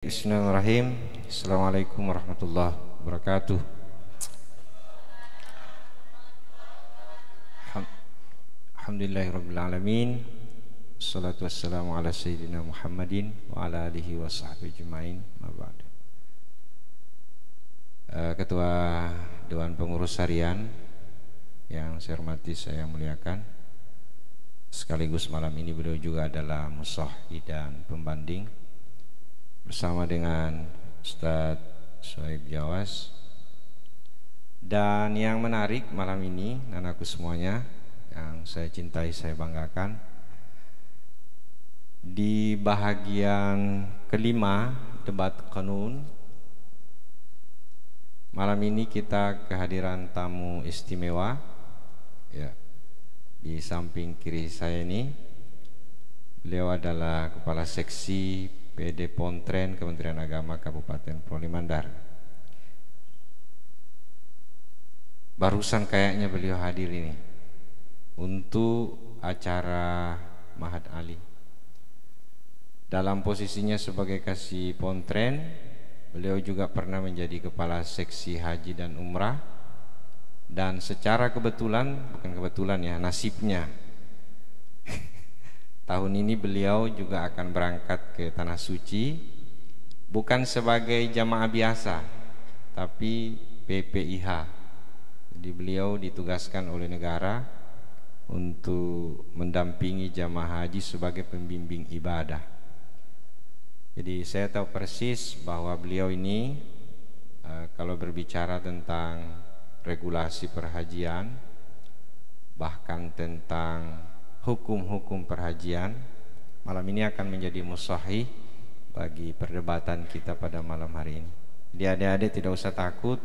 Bismillahirrahmanirrahim. Assalamualaikum warahmatullahi wabarakatuh. Alhamdulillahirabbil alamin. Wassalatu wassalamu ala sayyidina Muhammadin wa ala alihi wa sahbihi ajmain. Ketua Dewan Pengurus Harian yang saya hormati, saya muliakan, sekaligus malam ini beliau juga adalah musahhi dan pembanding bersama dengan Ustadz Shuaib Jawas. Dan yang menarik malam ini, anakku semuanya yang saya cintai, saya banggakan, di bahagian kelima debat kanun malam ini kita kehadiran tamu istimewa. Ya, di samping kiri saya ini beliau adalah Kepala Seksi PD Pontren Kementerian Agama Kabupaten Probolinggo Mandar. Barusan kayaknya beliau hadir ini untuk acara Mahat Ali. Dalam posisinya sebagai Kasih Pontren, beliau juga pernah menjadi Kepala Seksi Haji dan Umrah. Dan secara kebetulan, bukan kebetulan ya, nasibnya tahun ini beliau juga akan berangkat ke Tanah Suci, bukan sebagai jamaah biasa, tapi PPIH. Jadi beliau ditugaskan oleh negara untuk mendampingi jamaah haji sebagai pembimbing ibadah. Jadi saya tahu persis bahwa beliau ini kalau berbicara tentang regulasi perhajian, bahkan tentang hukum-hukum perhajian, malam ini akan menjadi musahhi bagi perdebatan kita pada malam hari ini. Jadi adik-adik tidak usah takut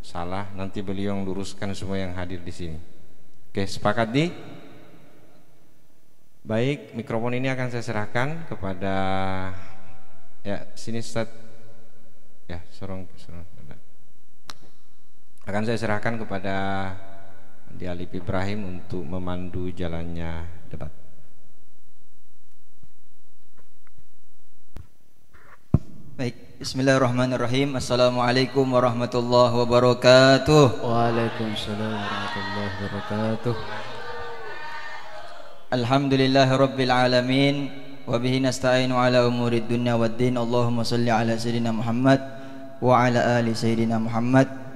salah, nanti beliau yang luruskan semua yang hadir di sini. Oke, sepakat di? Baik, mikrofon ini akan saya serahkan kepada, ya sini Ustaz, ya sorong. Akan saya serahkan kepada Andi Alif Ibrahim untuk memandu jalannya debat. Baik, bismillahirrahmanirrahim. Assalamualaikum warahmatullahi wabarakatuh. Waalaikumsalam warahmatullahi wabarakatuh. Alhamdulillahirabbil alamin wa bihi nasta'inu ala umurid dunya waddin. Allahumma shalli ala sayyidina Muhammad wa ala ali sayyidina Muhammad.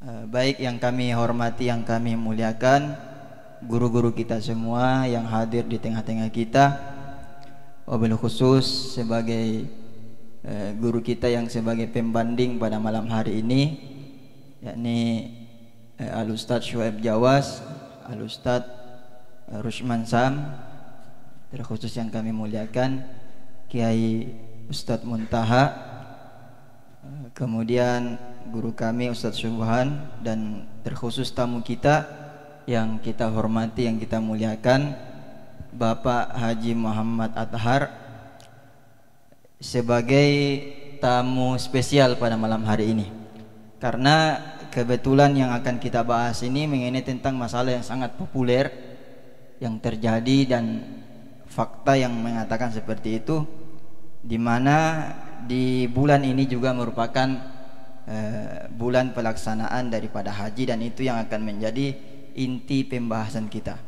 Baik yang kami hormati, yang kami muliakan, guru-guru kita semua yang hadir di tengah-tengah kita, wabil khusus sebagai guru kita yang sebagai pembanding pada malam hari ini, yakni Al-Ustadz Shuaib Jawas, Al-Ustadz Rushman Sam, terkhusus yang kami muliakan Kiai Ustadz Muntaha, kemudian guru kami Ustadz Subhan, dan terkhusus tamu kita yang kita hormati, yang kita muliakan, Bapak Haji Muhammad Athar, sebagai tamu spesial pada malam hari ini. Karena kebetulan yang akan kita bahas ini mengenai tentang masalah yang sangat populer yang terjadi dan fakta yang mengatakan seperti itu, di mana di bulan ini juga merupakan bulan pelaksanaan daripada haji, dan itu yang akan menjadi inti pembahasan kita.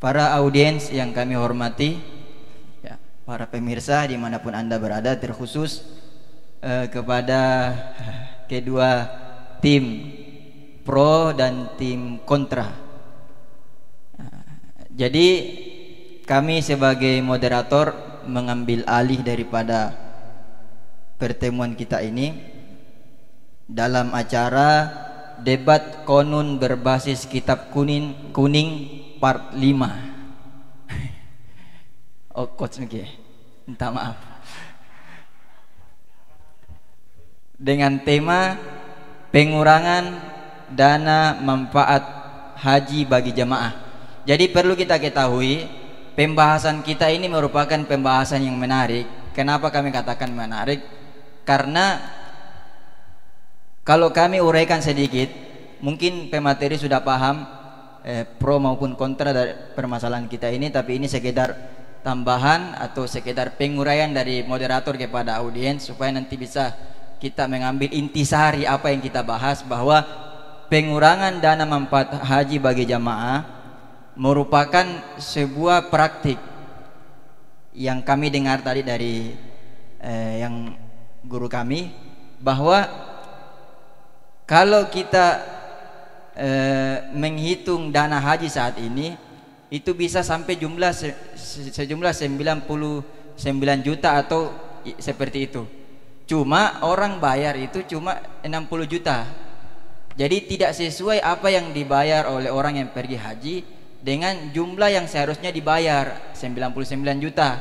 Para audiens yang kami hormati, ya, para pemirsa dimanapun Anda berada, terkhusus kepada kedua tim pro dan tim kontra. Jadi kami sebagai moderator mengambil alih daripada pertemuan kita ini dalam acara debat konun berbasis kitab kuning part 5. Oh, coach nih, minta maaf. Dengan tema pengurangan dana manfaat haji bagi jamaah. Jadi perlu kita ketahui, pembahasan kita ini merupakan pembahasan yang menarik. Kenapa kami katakan menarik? Karena kalau kami uraikan sedikit, mungkin pemateri sudah paham pro maupun kontra dari permasalahan kita ini, tapi ini sekedar tambahan atau sekedar penguraian dari moderator kepada audiens supaya nanti bisa kita mengambil intisari apa yang kita bahas, bahwa pengurangan dana manfaat haji bagi jamaah merupakan sebuah praktik yang kami dengar tadi dari yang guru kami, bahwa kalau kita menghitung dana haji saat ini itu bisa sampai sejumlah 99 juta atau seperti itu. Cuma orang bayar itu cuma 60 juta. Jadi tidak sesuai apa yang dibayar oleh orang yang pergi haji dengan jumlah yang seharusnya dibayar 99 juta.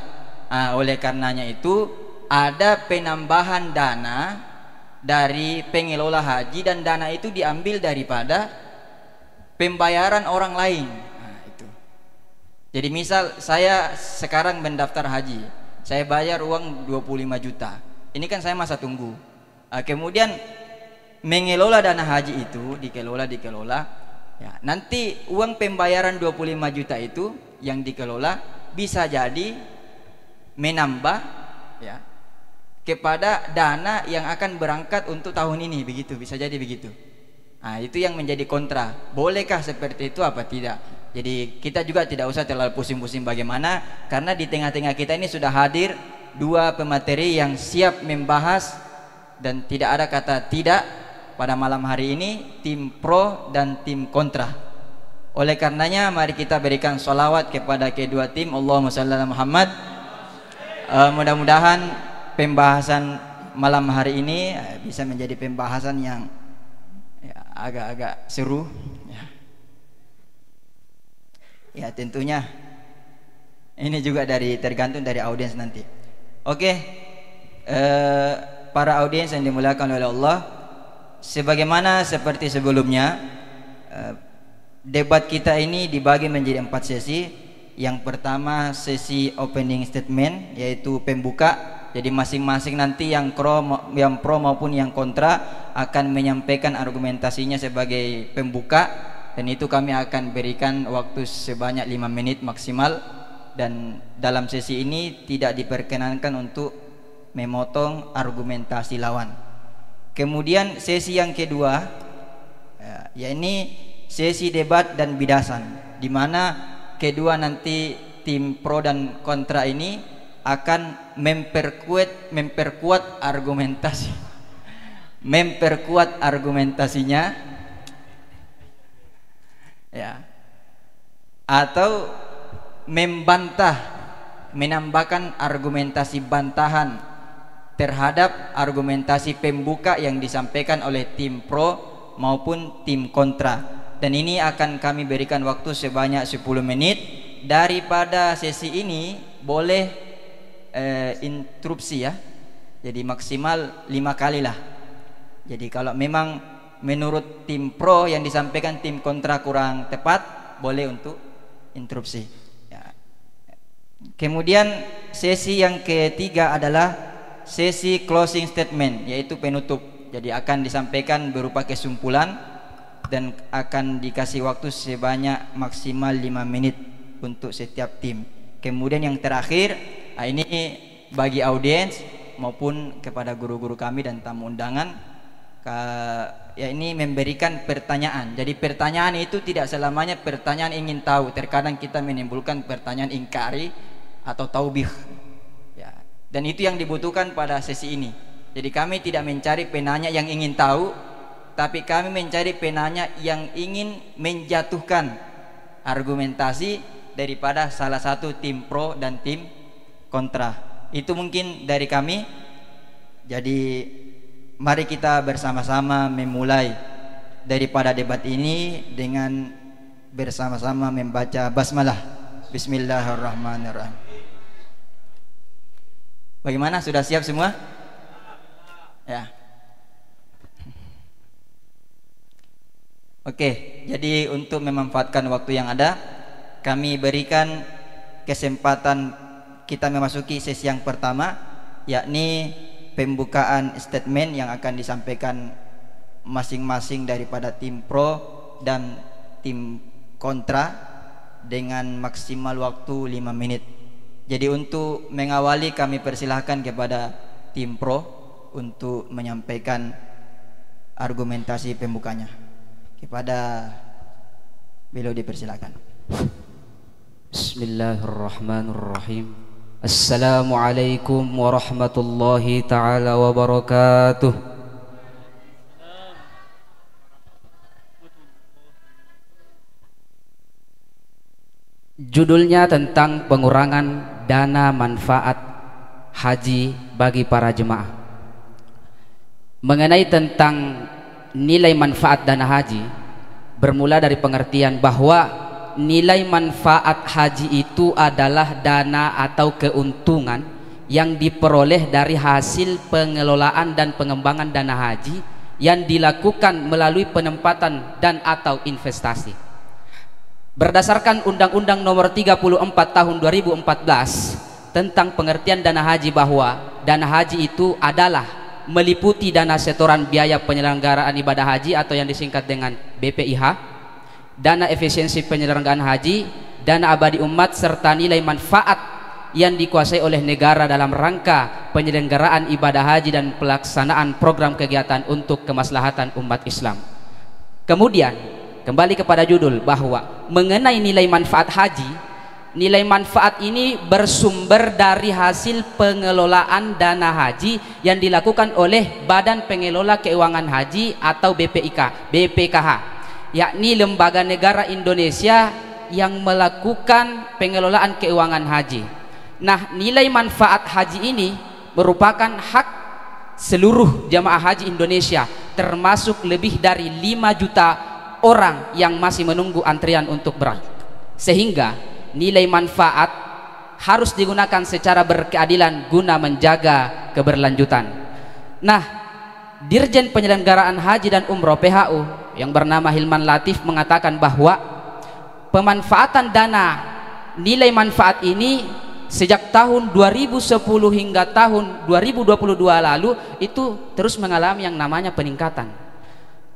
Oleh karenanya itu ada penambahan dana dari pengelola haji, dan dana itu diambil daripada pembayaran orang lain. Jadi misal saya sekarang mendaftar haji, saya bayar uang 25 juta. Ini kan saya masa tunggu. Kemudian mengelola dana haji itu dikelola. Ya, nanti uang pembayaran 25 juta itu yang dikelola bisa jadi menambah ya kepada dana yang akan berangkat untuk tahun ini, begitu, bisa jadi begitu. Itu yang menjadi kontra. Bolehkah seperti itu apa tidak? Jadi kita juga tidak usah terlalu pusing-pusing bagaimana, karena di tengah-tengah kita ini sudah hadir dua pemateri yang siap membahas dan tidak ada kata tidak pada malam hari ini, tim pro dan tim kontra. Oleh karenanya mari kita berikan sholawat kepada kedua tim. Allahumma shalli ala Muhammad. Mudah-mudahan pembahasan malam hari ini bisa menjadi pembahasan yang agak-agak seru. Ya tentunya ini juga tergantung dari audiens nanti. Oke, para audiens yang dimuliakan oleh Allah, sebagaimana seperti sebelumnya, debat kita ini dibagi menjadi 4 sesi. Yang pertama sesi opening statement, yaitu pembuka. Jadi masing-masing nanti yang pro maupun yang kontra akan menyampaikan argumentasinya sebagai pembuka. Dan itu kami akan berikan waktu sebanyak 5 menit maksimal. Dan dalam sesi ini tidak diperkenankan untuk memotong argumentasi lawan. Kemudian sesi yang kedua, yakni sesi debat dan bidasan, di mana kedua nanti tim pro dan kontra ini akan memperkuat argumentasinya ya, atau menambahkan argumentasi bantahan terhadap argumentasi pembuka yang disampaikan oleh tim pro maupun tim kontra. Dan ini akan kami berikan waktu sebanyak 10 menit. Daripada sesi ini boleh interupsi ya, jadi maksimal 5 kali lah. Jadi kalau memang menurut tim pro yang disampaikan tim kontra kurang tepat, boleh untuk interupsi ya. Kemudian sesi yang ketiga adalah sesi closing statement, yaitu penutup. Jadi akan disampaikan berupa kesimpulan dan akan dikasih waktu sebanyak maksimal 5 menit untuk setiap tim. Kemudian yang terakhir, ini bagi audiens maupun kepada guru-guru kami dan tamu undangan, ya ini memberikan pertanyaan. Jadi pertanyaan itu tidak selamanya pertanyaan ingin tahu. Terkadang kita menimbulkan pertanyaan ingkari atau taubih ya. Dan itu yang dibutuhkan pada sesi ini. Jadi kami tidak mencari penanya yang ingin tahu, tapi kami mencari penanya yang ingin menjatuhkan argumentasi daripada salah satu tim pro dan tim kontra. Itu mungkin dari kami. Jadi mari kita bersama-sama memulai daripada debat ini dengan bersama-sama membaca basmalah. Bismillahirrahmanirrahim. Bagaimana? Sudah siap semua? Ya. Oke, jadi untuk memanfaatkan waktu yang ada, kami berikan kesempatan kita memasuki sesi yang pertama, yakni pembukaan statement yang akan disampaikan masing-masing daripada tim pro dan tim kontra dengan maksimal waktu 5 menit. Jadi untuk mengawali kami persilahkan kepada tim pro untuk menyampaikan argumentasi pembukanya. Kepada beliau dipersilakan. Bismillahirrahmanirrahim. Assalamualaikum warahmatullahi taala wabarakatuh. Judulnya tentang pengurangan dana manfaat haji bagi para jemaah. Mengenai tentang nilai manfaat dana haji, bermula dari pengertian bahwa nilai manfaat haji itu adalah dana atau keuntungan yang diperoleh dari hasil pengelolaan dan pengembangan dana haji yang dilakukan melalui penempatan dan atau investasi. Berdasarkan Undang-Undang Nomor 34 Tahun 2014 tentang pengertian dana haji, bahwa dana haji itu adalah meliputi dana setoran biaya penyelenggaraan ibadah haji atau yang disingkat dengan BPIH, dana efisiensi penyelenggaraan haji, dana abadi umat, serta nilai manfaat yang dikuasai oleh negara dalam rangka penyelenggaraan ibadah haji dan pelaksanaan program kegiatan untuk kemaslahatan umat Islam. Kemudian kembali kepada judul, bahwa mengenai nilai manfaat haji, nilai manfaat ini bersumber dari hasil pengelolaan dana haji yang dilakukan oleh Badan Pengelola Keuangan Haji atau BPKH, yakni lembaga negara Indonesia yang melakukan pengelolaan keuangan haji. Nah, nilai manfaat haji ini merupakan hak seluruh jamaah haji Indonesia, termasuk lebih dari 5 juta orang yang masih menunggu antrian untuk berangkat. Sehingga nilai manfaat harus digunakan secara berkeadilan guna menjaga keberlanjutan. Nah, Dirjen Penyelenggaraan Haji dan Umroh PHU yang bernama Hilman Latif mengatakan bahwa pemanfaatan dana nilai manfaat ini sejak tahun 2010 hingga tahun 2022 lalu itu terus mengalami yang namanya peningkatan.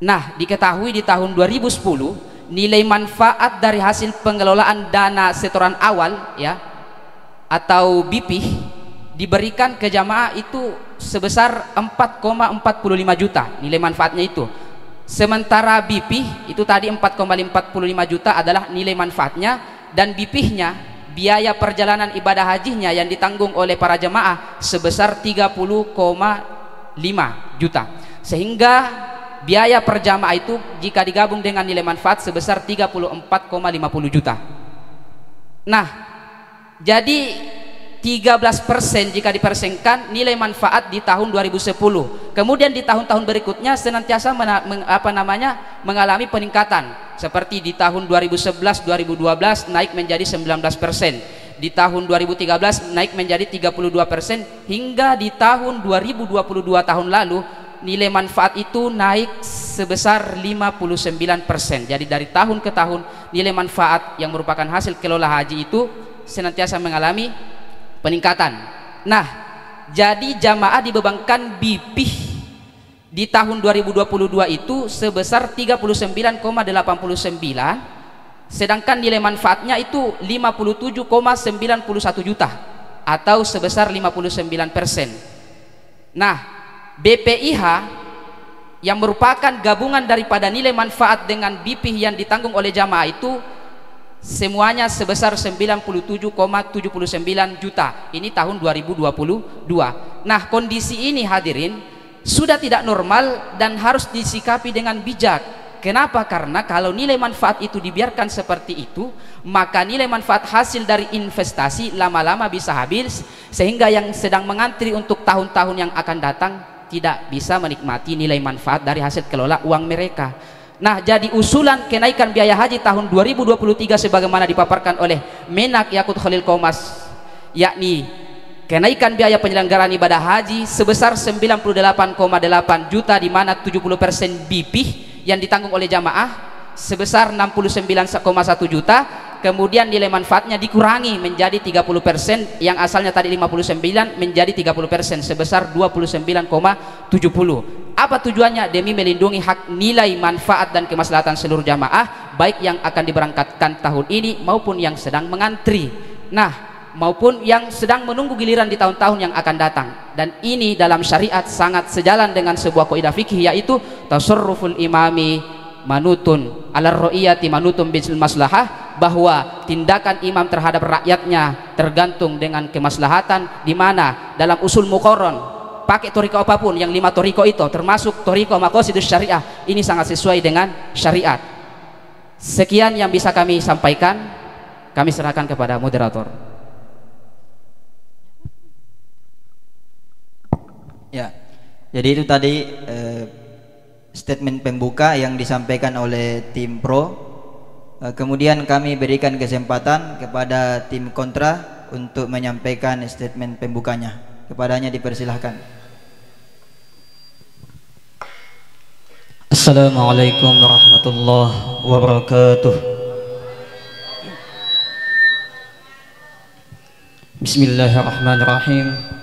Nah, diketahui di tahun 2010 nilai manfaat dari hasil pengelolaan dana setoran awal ya atau BIPIH diberikan ke jamaah itu sebesar 4,45 juta nilai manfaatnya itu. Sementara BIPIH itu tadi 4,45 juta adalah nilai manfaatnya, dan BIPIH-nya, biaya perjalanan ibadah hajinya yang ditanggung oleh para jemaah sebesar 30,5 juta. Sehingga biaya per jamaah itu jika digabung dengan nilai manfaat sebesar 34,50 juta. Nah, jadi 13% jika dipersenkan nilai manfaat di tahun 2010. Kemudian di tahun-tahun berikutnya senantiasa mengalami peningkatan. Seperti di tahun 2011-2012 naik menjadi 19%. Di tahun 2013 naik menjadi 32%, hingga di tahun 2022 tahun lalu nilai manfaat itu naik sebesar 59%. Jadi dari tahun ke tahun nilai manfaat yang merupakan hasil kelola haji itu senantiasa mengalami peningkatan. Nah, jadi jamaah dibebankan BIPIH di tahun 2022 itu sebesar 39,89, sedangkan nilai manfaatnya itu 57,91 juta atau sebesar 59%. Nah, BPIH yang merupakan gabungan daripada nilai manfaat dengan BIPIH yang ditanggung oleh jamaah itu semuanya sebesar 97,79 juta. Ini tahun 2022. Nah, kondisi ini hadirin sudah tidak normal dan harus disikapi dengan bijak. Kenapa? Karena kalau nilai manfaat itu dibiarkan seperti itu, maka nilai manfaat hasil dari investasi lama-lama bisa habis, sehingga yang sedang mengantri untuk tahun-tahun yang akan datang tidak bisa menikmati nilai manfaat dari hasil kelola uang mereka. Nah, jadi usulan kenaikan biaya haji tahun 2023 sebagaimana dipaparkan oleh Menak Yakut Khalil Qomas, yakni kenaikan biaya penyelenggaraan ibadah haji sebesar 98,8 juta, di mana 70% BIPIH yang ditanggung oleh jamaah sebesar 69,1 juta. Kemudian nilai manfaatnya dikurangi menjadi 30%, yang asalnya tadi 59 menjadi 30% sebesar 29,70. Apa tujuannya? Demi melindungi hak nilai manfaat dan kemaslahatan seluruh jamaah, baik yang akan diberangkatkan tahun ini maupun yang sedang mengantri. Nah, maupun yang sedang menunggu giliran di tahun-tahun yang akan datang. Dan ini dalam syariat sangat sejalan dengan sebuah kaidah fikih, yaitu tasarruful imami manutun ala ra'iyati manutun bil maslahah, bahwa tindakan imam terhadap rakyatnya tergantung dengan kemaslahatan, di mana dalam usul muqarron pakai toriko apapun, yang 5 toriko itu termasuk toriko maqasidus syariah, ini sangat sesuai dengan syariat. Sekian yang bisa kami sampaikan, kami serahkan kepada moderator. Ya, jadi itu tadi statement pembuka yang disampaikan oleh tim pro. Kemudian kami berikan kesempatan kepada tim kontra untuk menyampaikan statement pembukanya. Kepadanya dipersilahkan. Assalamualaikum warahmatullahi wabarakatuh. Bismillahirrahmanirrahim.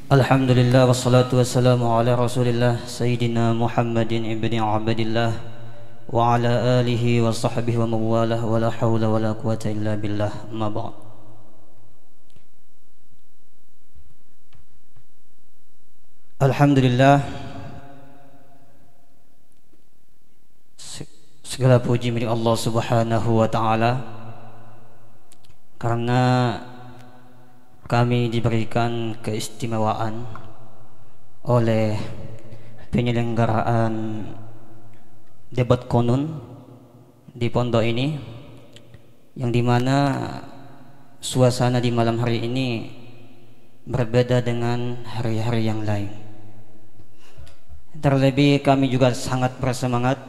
Alhamdulillah wassalatu wassalamu ala rasulillah Sayyidina Muhammadin ibni Abdillah wa ala alihi wa sahbihi wa mawalah wa la hawla wa la quwata illa billah, amma ba'd. Alhamdulillah, segala puji milik Allah subhanahu wa ta'ala, karena kami diberikan keistimewaan oleh penyelenggaraan debat konun di pondok ini, yang dimana suasana di malam hari ini berbeda dengan hari-hari yang lain. Terlebih kami juga sangat bersemangat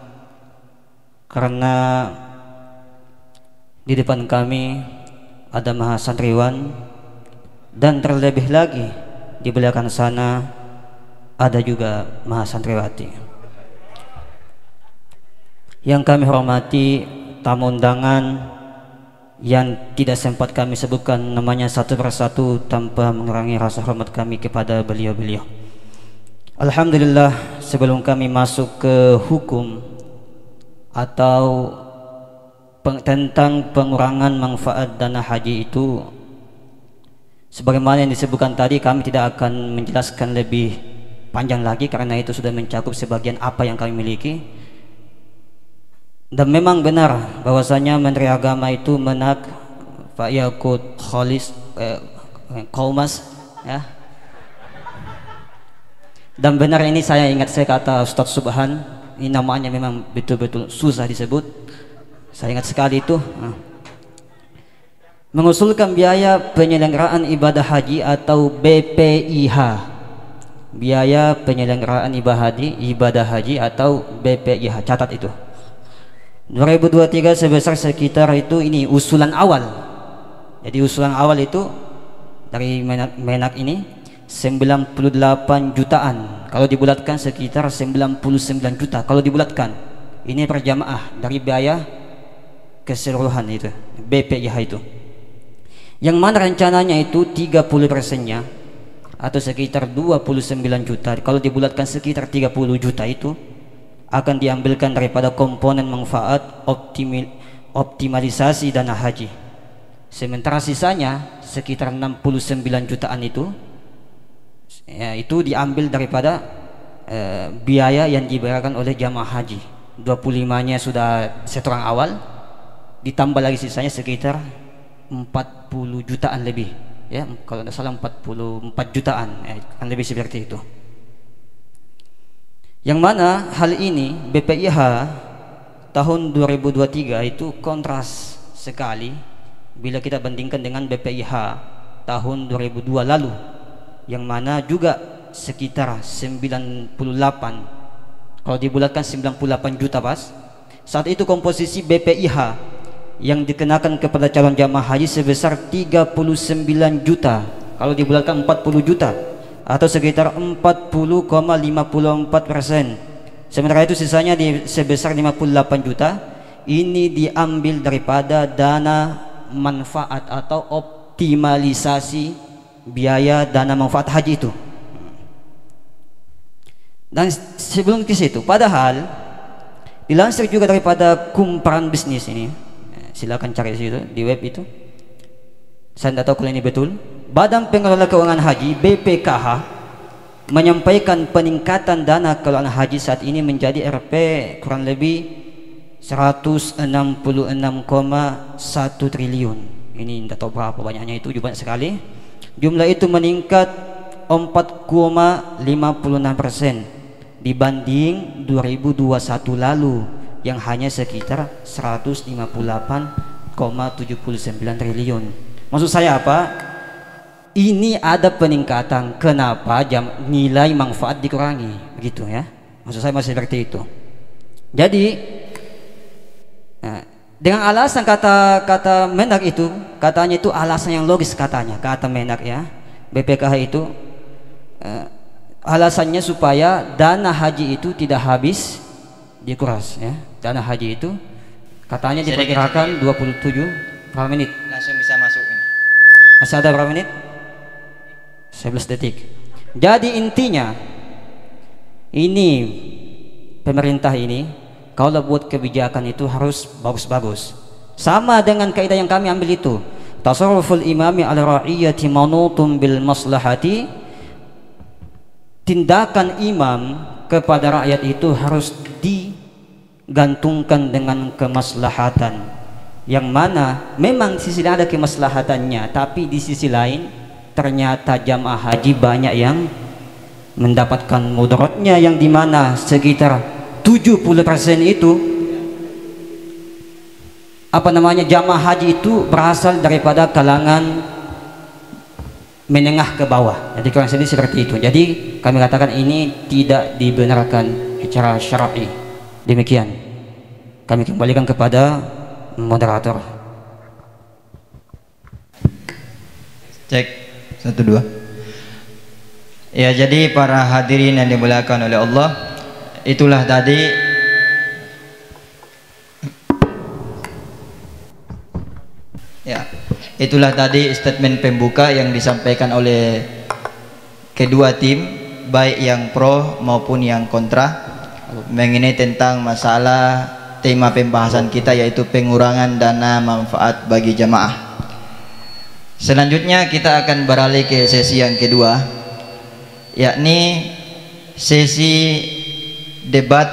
karena di depan kami ada mahasantriwan, dan terlebih lagi di belakang sana ada juga mahasantriwati. Yang kami hormati tamu undangan yang tidak sempat kami sebutkan namanya satu persatu tanpa mengurangi rasa hormat kami kepada beliau-beliau. Alhamdulillah, sebelum kami masuk ke hukum atau tentang pengurangan manfaat dana haji itu, sebagaimana yang disebutkan tadi, kami tidak akan menjelaskan lebih panjang lagi karena itu sudah mencakup sebagian apa yang kami miliki. Dan memang benar bahwasanya Menteri Agama itu menak Pak Yakut Khalis Kaumas, ya. Dan benar ini saya ingat, saya kata Ustadz Subhan, ini namanya memang betul-betul susah disebut. Saya ingat sekali itu. Mengusulkan biaya penyelenggaraan ibadah haji atau BPIH, biaya penyelenggaraan ibadah haji atau BPIH, catat itu 2023 sebesar sekitar itu, ini usulan awal. Jadi usulan awal itu dari Menak ini 98 jutaan, kalau dibulatkan sekitar 99 juta kalau dibulatkan. Ini per jamaah dari biaya keseluruhan itu BPIH itu, yang mana rencananya itu 30%-nya atau sekitar 29 juta, kalau dibulatkan sekitar 30 juta itu akan diambilkan daripada komponen manfaat optimalisasi dana haji. Sementara sisanya sekitar 69 jutaan itu, ya, itu diambil daripada biaya yang dibayarkan oleh jamaah haji. 25-nya sudah setoran awal, ditambah lagi sisanya sekitar 40 jutaan lebih, ya, kalau tidak salah 44 jutaan, kan lebih seperti itu. Yang mana hal ini BPIH tahun 2023 itu kontras sekali bila kita bandingkan dengan BPIH tahun 2002 lalu, yang mana juga sekitar 98, kalau dibulatkan 98 juta pas. Saat itu komposisi BPIH yang dikenakan kepada calon jamaah haji sebesar 39 juta, kalau dibulatkan 40 juta atau sekitar 40,54%. Sementara itu sisanya sebesar 58 juta ini diambil daripada dana manfaat atau optimalisasi biaya dana manfaat haji itu. Dan sebelum ke situ, padahal Dilansir juga daripada Kumparan Bisnis ini, silakan cari di situ di web itu. Saya tidak tahu kalau ini betul. Badan Pengelola Keuangan Haji (BPKH) menyampaikan peningkatan dana keuangan haji saat ini menjadi Rp kurang lebih 166,1 triliun. Ini tidak tahu berapa banyaknya itu, banyak sekali. Jumlah itu meningkat 4,56% dibanding 2021 lalu yang hanya sekitar 158,79 triliun. Maksud saya apa? Ini ada peningkatan. Kenapa nilai manfaat dikurangi? Begitu ya. Maksud saya masih seperti itu. Jadi dengan alasan kata Menak itu, katanya itu alasan yang logis, katanya kata Menak ya, BPKH itu alasannya supaya dana haji itu tidak habis dikuras ya. Dana haji itu katanya diperkirakan 27 berapa menit? Langsung bisa masuk ini. Masih ada berapa menit? 11 detik. Jadi intinya ini pemerintah ini kalau buat kebijakan itu harus bagus-bagus. Sama dengan kaidah yang kami ambil itu. Tasarruful imami ala ra'iyati manutun bil maslahati. Tindakan imam kepada rakyat itu harus digantungkan dengan kemaslahatan, yang mana memang di sisi lain ada kemaslahatannya, tapi di sisi lain ternyata jamaah haji banyak yang mendapatkan mudaratnya, yang dimana sekitar 70% itu jamaah haji itu berasal daripada kalangan menengah ke bawah. Jadi kurang lebih seperti itu. Jadi kami katakan ini tidak dibenarkan secara syar'i. Demikian. Kami kembalikan kepada moderator. Cek 1 2. Ya, jadi para hadirin yang dimuliakan oleh Allah, itulah tadi itulah tadi statement pembuka yang disampaikan oleh kedua tim, baik yang pro maupun yang kontra, mengenai tentang masalah tema pembahasan kita, yaitu pengurangan dana manfaat bagi jamaah. Selanjutnya kita akan beralih ke sesi yang kedua, yakni sesi debat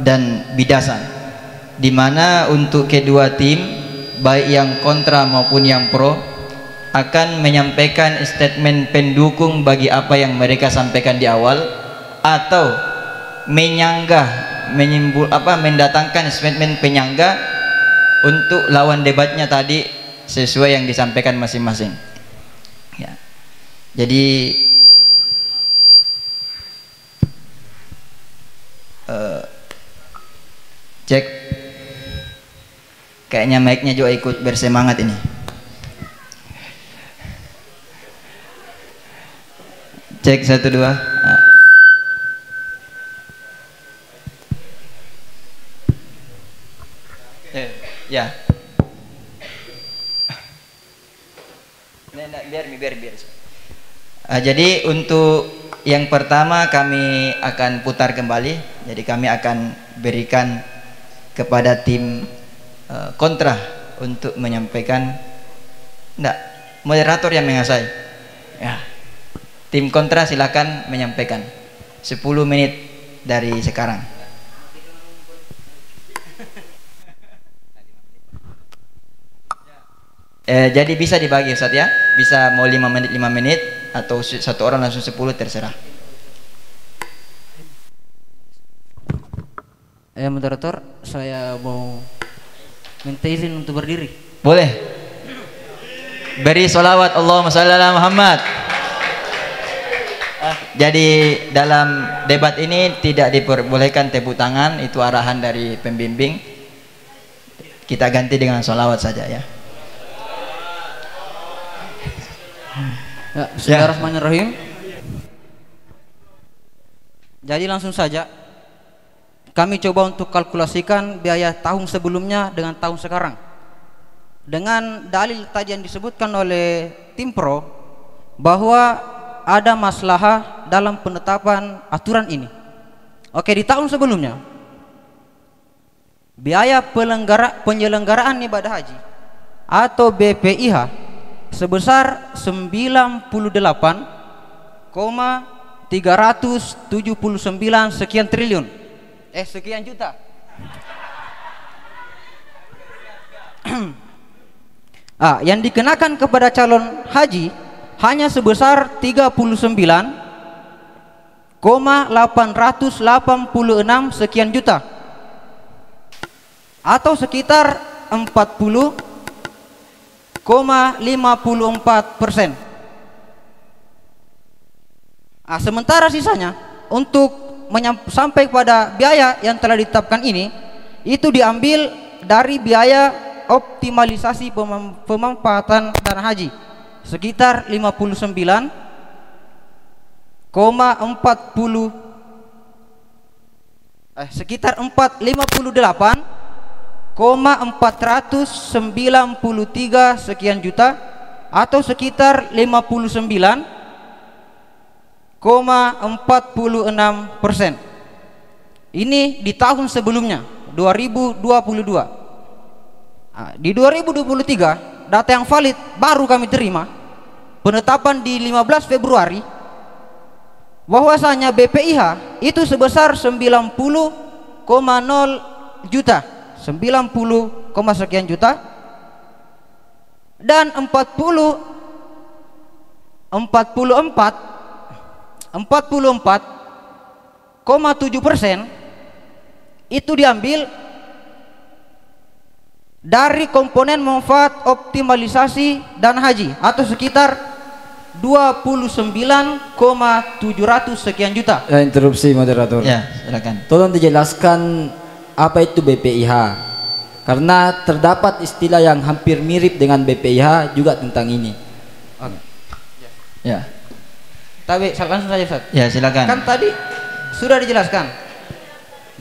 dan bidasan, di mana untuk kedua tim baik yang kontra maupun yang pro akan menyampaikan statement pendukung bagi apa yang mereka sampaikan di awal, atau mendatangkan statement penyangga untuk lawan debatnya tadi sesuai yang disampaikan masing-masing ya. Jadi cek, kayaknya mic-nya juga ikut bersemangat ini. Cek 1 2. Ya. Biar. Jadi untuk yang pertama kami akan putar kembali. Jadi kami akan berikan kepada tim kontra untuk menyampaikan. Enggak, moderator yang mengasai ya. Tim kontra silakan menyampaikan 10 menit dari sekarang. Jadi bisa dibagi Ustaz ya, bisa mau 5 menit atau satu orang langsung 10, terserah. Moderator, saya mau minta izin untuk berdiri. Boleh. Beri sholawat Allahumma shalli ala Muhammad. Jadi dalam debat ini tidak diperbolehkan tepuk tangan, itu arahan dari pembimbing. Kita ganti dengan sholawat saja ya. Bismillahirrahmanirrahim. Jadi langsung saja kami coba untuk kalkulasikan biaya tahun sebelumnya dengan tahun sekarang, dengan dalil tadi yang disebutkan oleh tim pro bahwa ada maslahah dalam penetapan aturan ini. Oke, di tahun sebelumnya biaya penyelenggaraan ibadah haji atau BPIH sebesar 98,379 sekian triliun. Sekian juta. Yang dikenakan kepada calon haji hanya sebesar 39,886 sekian juta atau sekitar 40,54%. Sementara sisanya untuk sampai pada biaya yang telah ditetapkan ini itu diambil dari biaya optimalisasi pemanfaatan dana haji sekitar 58,493 sekian juta atau sekitar 59,46%. Ini di tahun sebelumnya 2022. Di 2023 data yang valid baru kami terima penetapan di 15 Februari bahwasanya BPIH itu sebesar 90,0 juta, 90, sekian juta, dan 44,7% itu diambil dari komponen manfaat optimalisasi dana haji atau sekitar 29,700 sekian juta. Interupsi moderator. Ya, silakan. Tolong dijelaskan apa itu BPIH. Karena terdapat istilah yang hampir mirip dengan BPIH juga tentang ini. Ya. Tapi langsung saja, Ustaz. Ya, silakan. Kan tadi sudah dijelaskan.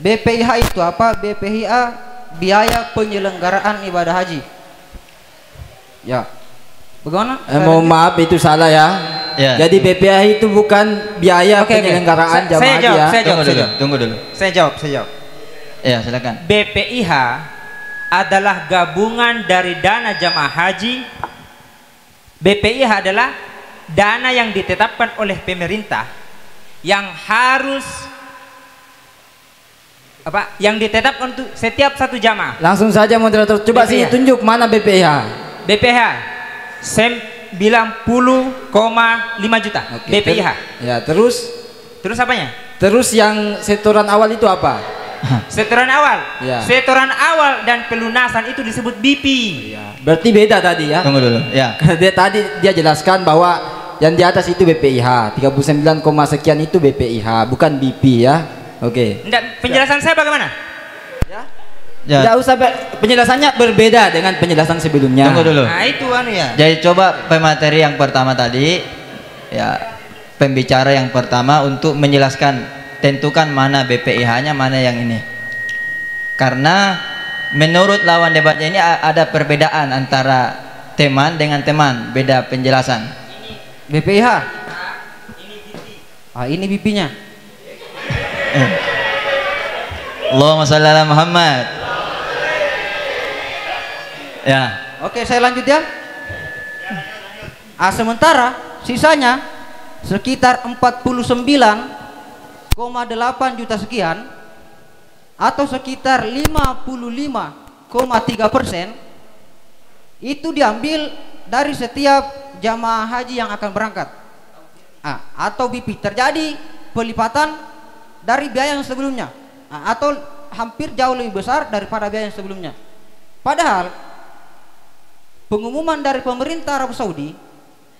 BPIH itu apa? BPIH biaya penyelenggaraan ibadah haji. Ya. Bagaimana? Mohon maaf itu salah ya. Ya. Jadi BPIH itu bukan biaya penyelenggaraan jamaah haji ya. Tunggu dulu. Saya jawab. Ya, silakan. BPIH adalah gabungan dari dana jamaah haji. BPIH adalah dana yang ditetapkan oleh pemerintah yang harus yang ditetapkan untuk setiap satu jamaah. Langsung saja moderator, coba sih tunjuk mana BPIH. BPIH 90,5 juta. Oke, BPIH. Ya, terus apanya? Terus yang setoran awal itu apa? Setoran awal. Ya. Setoran awal dan pelunasan itu disebut BP. Ya, berarti beda tadi ya. Tunggu dulu. Ya. Dia jelaskan bahwa yang di atas itu BPIH, 39, sekian itu BPIH, bukan BP ya. Oke. Enggak, penjelasan saya bagaimana? Ya. Tidak usah, penjelasannya berbeda dengan penjelasan sebelumnya. Tunggu dulu. Nah, itu ya. Jadi coba pemateri yang pertama tadi, ya, pembicara yang pertama untuk menjelaskan, tentukan mana BPIH-nya, mana yang ini. Karena menurut lawan debatnya ini ada perbedaan antara teman dengan teman, beda penjelasan. BPIH. Ini BP-nya. Allahumma shalli ala Muhammad. Ya. Oke, saya lanjut ya. Sementara sisanya sekitar 49,8 juta sekian atau sekitar 55,3% itu diambil dari setiap jamaah haji yang akan berangkat. Atau BP, terjadi pelipatan dari biaya yang sebelumnya, atau hampir jauh lebih besar daripada biaya yang sebelumnya. Padahal pengumuman dari pemerintah Arab Saudi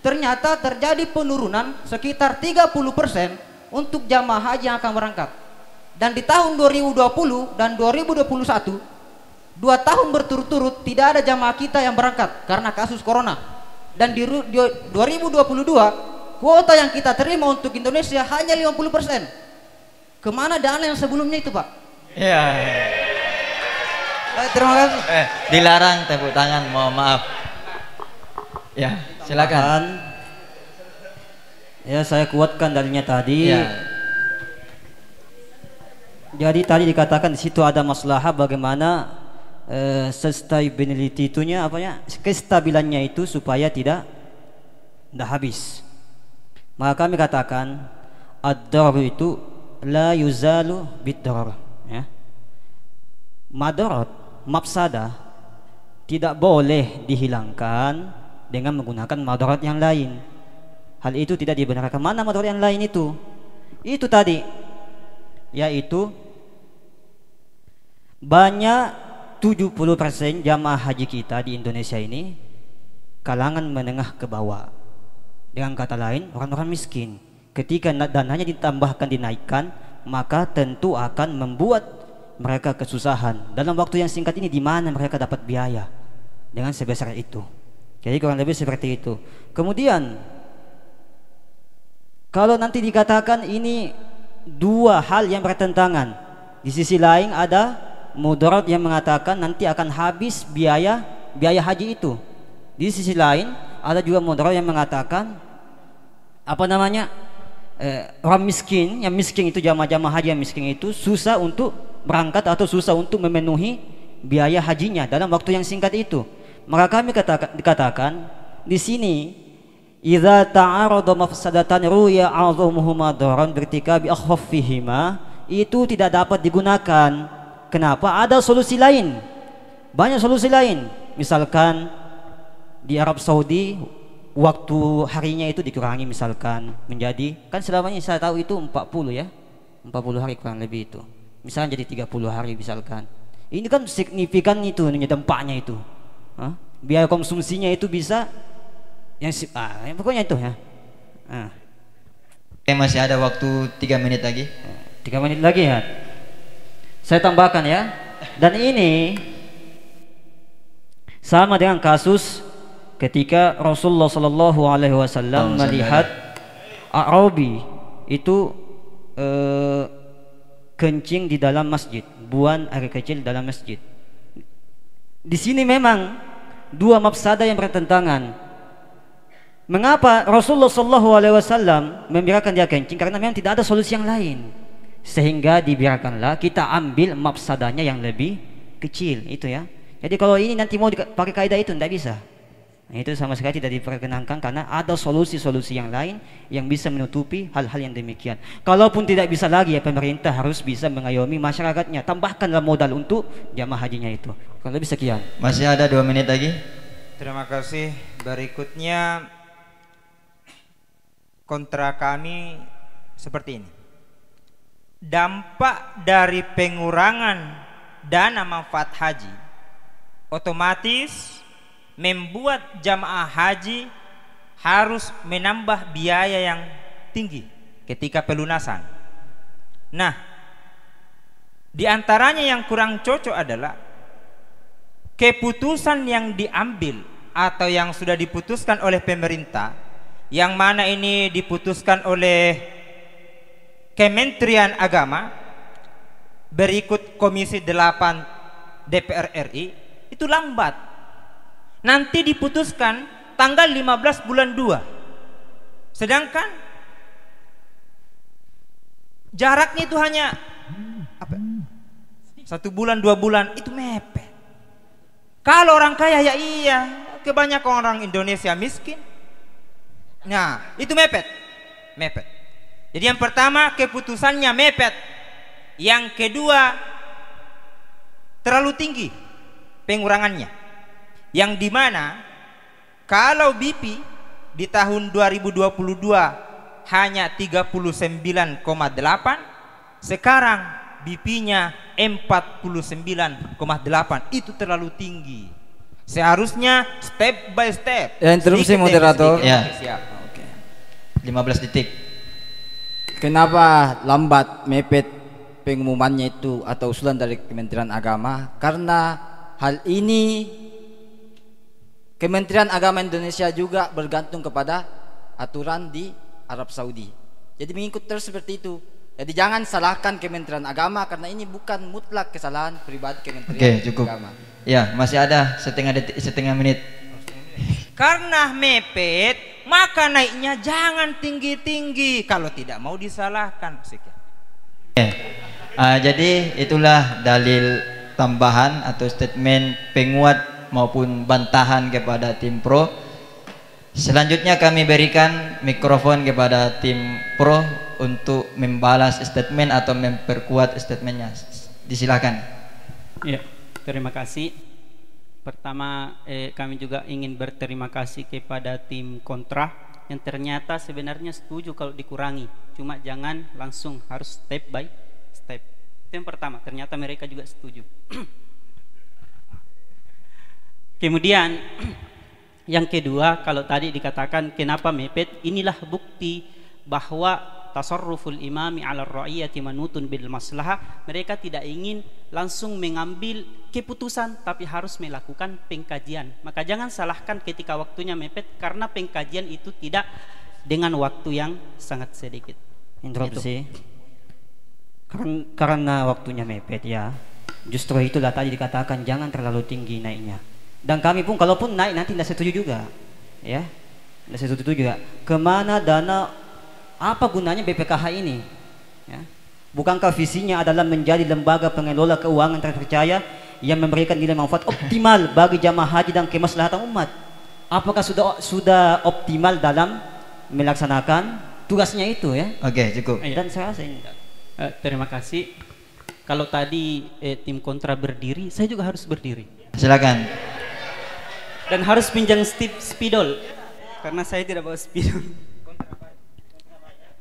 ternyata terjadi penurunan sekitar 30% untuk jamaah haji yang akan berangkat. Dan di tahun 2020 dan 2021, 2 tahun berturut-turut tidak ada jamaah kita yang berangkat karena kasus corona. Dan di 2022 kuota yang kita terima untuk Indonesia hanya 50%. Kemana dana yang sebelumnya itu, Pak? Ya. Terima kasih. Dilarang tepuk tangan, mohon maaf. Ya, silakan. Ya, saya kuatkan dalilnya tadi. Ya. Jadi tadi dikatakan di situ ada masalah bagaimana sustainability itunya apa ya, kestabilannya itu supaya tidak habis. Maka kami katakan ad-darar itu la yuzalu bid-darar, ya. Madarat, mafsadah tidak boleh dihilangkan dengan menggunakan madarat yang lain. Hal itu tidak dibenarkan. Mana madarat yang lain itu? Itu tadi, yaitu banyak 70% jamaah haji kita di Indonesia ini kalangan menengah ke bawah. Dengan kata lain, orang-orang miskin. Ketika dananya ditambahkan, dinaikkan, maka tentu akan membuat mereka kesusahan. Dalam waktu yang singkat ini, di mana mereka dapat biaya dengan sebesar itu? Jadi kurang lebih seperti itu. Kemudian kalau nanti dikatakan ini dua hal yang bertentangan, di sisi lain ada mudarat yang mengatakan nanti akan habis biaya haji itu. Di sisi lain ada juga mudarat yang mengatakan orang miskin, yang miskin itu jamaah haji yang miskin itu susah untuk berangkat atau susah untuk memenuhi biaya hajinya dalam waktu yang singkat itu. Maka kami dikatakan di sini, idza ta'arada mafsadatan ruya 'azumuhuma daran birtikabi akhafihima, itu tidak dapat digunakan. Kenapa? Ada solusi lain. Banyak solusi lain. Misalkan di Arab Saudi waktu harinya itu dikurangi, misalkan menjadi, kan selamanya saya tahu itu 40 ya, 40 hari kurang lebih itu, misalnya jadi 30 hari misalkan. Ini kan signifikan itu dampaknya itu. Biaya konsumsinya itu bisa yang pokoknya itu ya. Oke, masih ada waktu 3 menit lagi. 3 menit lagi ya. Saya tambahkan ya. Dan ini sama dengan kasus ketika Rasulullah Shallallahu Alaihi Wasallam melihat Arabi itu kencing di dalam masjid, buang air kecil dalam masjid. Di sini memang dua mafsadah yang bertentangan. Mengapa Rasulullah Shallallahu Alaihi Wasallam membiarkan dia kencing? Karena memang tidak ada solusi yang lain, sehingga dibiarkanlah kita ambil mafsadahnya yang lebih kecil itu ya. Jadi kalau ini nanti mau pakai kaidah itu tidak bisa. Nah, itu sama sekali tidak diperkenankan karena ada solusi-solusi yang lain yang bisa menutupi hal-hal yang demikian. Kalaupun tidak bisa lagi ya, pemerintah harus bisa mengayomi masyarakatnya, tambahkanlah modal untuk jamaah hajinya itu. Kalau lebih sekian. Masih ada 2 menit lagi. Terima kasih. Berikutnya kontra kami seperti ini. Dampak dari pengurangan dana manfaat haji otomatis membuat jamaah haji harus menambah biaya yang tinggi ketika pelunasan. Nah, di antaranya yang kurang cocok adalah keputusan yang diambil atau yang sudah diputuskan oleh pemerintah, yang mana ini diputuskan oleh Kementerian Agama berikut Komisi 8 DPR RI, itu lambat. Nanti diputuskan tanggal 15 bulan 2. Sedangkan jaraknya itu hanya 1 bulan 2 bulan, itu mepet. Kalau orang kaya ya iya, kebanyakan orang Indonesia miskin. Nah, itu mepet. Jadi yang pertama keputusannya mepet. Yang kedua terlalu tinggi pengurangannya. Yang dimana kalau BP di tahun 2022 hanya 39,8, sekarang BP-nya 49,8. Itu terlalu tinggi. Seharusnya step by step. Interupsi moderator. Ya. Siap. Oke. 15 detik. Kenapa lambat mepet pengumumannya itu atau usulan dari Kementerian Agama? Karena hal ini Kementerian Agama Indonesia juga bergantung kepada aturan di Arab Saudi. Jadi mengikut terus seperti itu. Jadi jangan salahkan Kementerian Agama karena ini bukan mutlak kesalahan pribadi Kementerian cukup. Agama. Ya, masih ada setengah menit. Karena mepet, maka naiknya jangan tinggi-tinggi. Kalau tidak mau disalahkan. Sekian. Jadi itulah dalil tambahan atau statement penguat maupun bantahan kepada tim pro. Selanjutnya kami berikan mikrofon kepada tim pro untuk membalas statement atau memperkuat statementnya. Disilakan. Ya, terima kasih. Pertama kami juga ingin berterima kasih kepada tim kontra yang ternyata sebenarnya setuju kalau dikurangi, cuma jangan langsung, harus step by step. Itu yang pertama, ternyata mereka juga setuju. Kemudian yang kedua, kalau tadi dikatakan kenapa mepet, inilah bukti bahwa tasarruful imami ala ra'iyati manutun bil maslahah. Mereka tidak ingin langsung mengambil keputusan, tapi harus melakukan pengkajian. Maka jangan salahkan ketika waktunya mepet, karena pengkajian itu tidak dengan waktu yang sangat sedikit. Interupsi. Karena waktunya mepet ya. Justru itulah tadi dikatakan jangan terlalu tinggi naiknya. Dan kami pun kalaupun naik nanti tidak setuju juga. Ya. Tidak setuju juga. Kemana dana, apa gunanya BPKH ini? Ya. Bukankah visinya adalah menjadi lembaga pengelola keuangan terpercaya yang memberikan nilai manfaat optimal bagi jamaah haji dan kemaslahatan umat? Apakah sudah optimal dalam melaksanakan tugasnya itu ya? Oke, cukup. Dan saya rasa ini. Terima kasih. Kalau tadi tim kontra berdiri, saya juga harus berdiri. Silakan. Dan harus pinjam spidol karena saya tidak bawa spidol.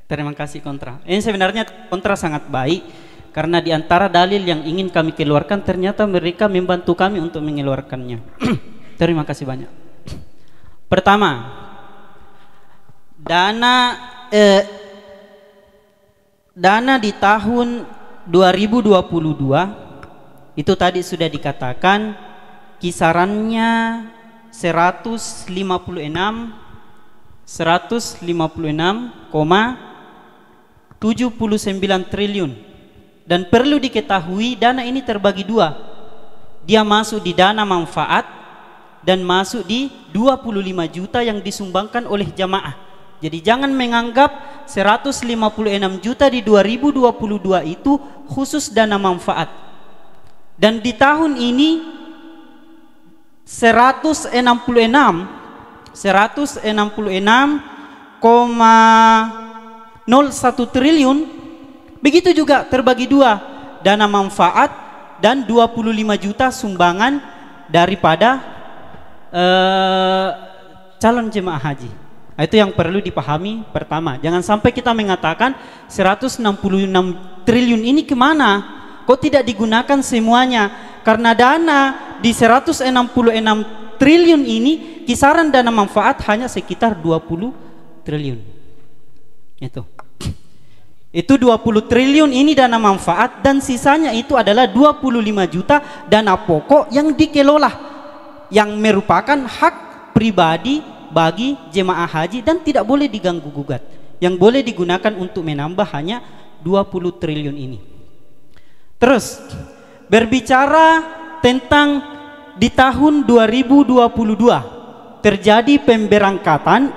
Terima kasih kontra. Ini sebenarnya kontra sangat baik karena di antara dalil yang ingin kami keluarkan ternyata mereka membantu kami untuk mengeluarkannya. Terima kasih banyak. Pertama, dana di tahun 2022 itu tadi sudah dikatakan kisarannya 156,79 triliun. Dan perlu diketahui dana ini terbagi dua. Dia masuk di dana manfaat dan masuk di 25 juta yang disumbangkan oleh jamaah. Jadi jangan menganggap 156 juta di 2022 itu khusus dana manfaat. Dan di tahun ini 166,01 triliun. Begitu juga terbagi dua, dana manfaat dan 25 juta sumbangan daripada calon jemaah haji. Nah, itu yang perlu dipahami pertama. Jangan sampai kita mengatakan 166 triliun ini kemana? Kok tidak digunakan semuanya? Karena dana di 166 triliun ini kisaran dana manfaat hanya sekitar 20 triliun. Itu 20 triliun ini dana manfaat dan sisanya itu adalah 25 juta dana pokok yang dikelola, yang merupakan hak pribadi bagi jemaah haji dan tidak boleh diganggu gugat. Yang boleh digunakan untuk menambah hanya 20 triliun ini. Terus berbicara tentang di tahun 2022 terjadi pemberangkatan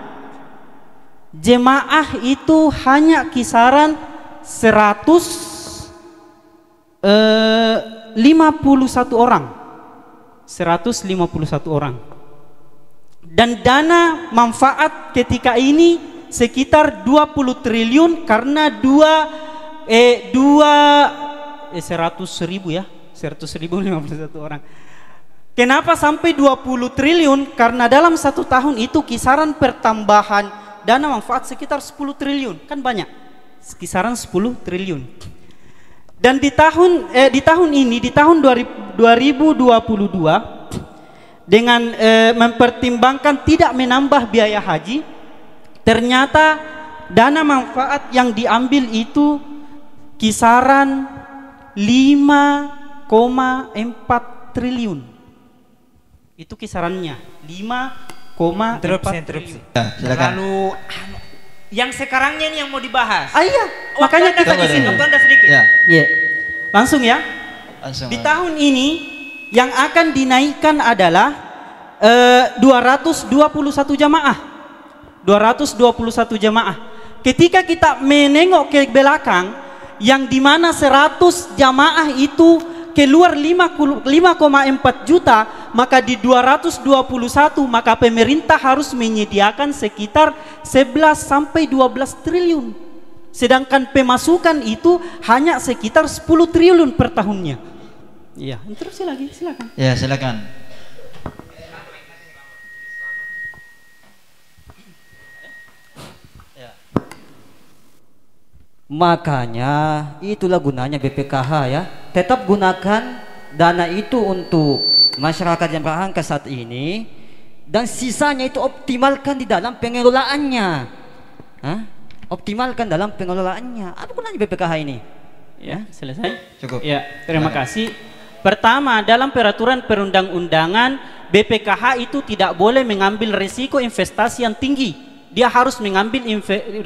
jemaah itu hanya kisaran 151 orang. 151 orang. Dan dana manfaat ketika ini sekitar 20 triliun karena 100.000 ya, 100.051 orang. Kenapa sampai 20 triliun? Karena dalam satu tahun itu kisaran pertambahan dana manfaat sekitar 10 triliun, kan banyak, kisaran 10 triliun. Dan di tahun ini, di tahun 2022 dengan mempertimbangkan tidak menambah biaya haji, ternyata dana manfaat yang diambil itu kisaran 5,4 triliun. Itu kisarannya 5,4 triliun. Lalu yang sekarangnya ini yang mau dibahas. Iya, makanya kita di sini. Waktu Anda sedikit. Iya. Langsung ya. Langsung. Di tahun ini yang akan dinaikkan adalah 221 jamaah. 221 jamaah. Ketika kita menengok ke belakang, yang dimana 100 jamaah itu keluar 5,4 juta, maka di 221 maka pemerintah harus menyediakan sekitar 11 sampai 12 triliun. Sedangkan pemasukan itu hanya sekitar 10 triliun per tahunnya. Iya, interupsi lagi, silakan. Ya, silakan. Makanya itulah gunanya BPKH ya. Tetap gunakan dana itu untuk masyarakat yang berangkat saat ini, dan sisanya itu optimalkan di dalam pengelolaannya. Hah? Optimalkan dalam pengelolaannya. Apa gunanya BPKH ini? Ya, selesai. Cukup. Ya, terima kasih. Pertama, dalam peraturan perundang-undangan BPKH itu tidak boleh mengambil risiko investasi yang tinggi. Dia harus mengambil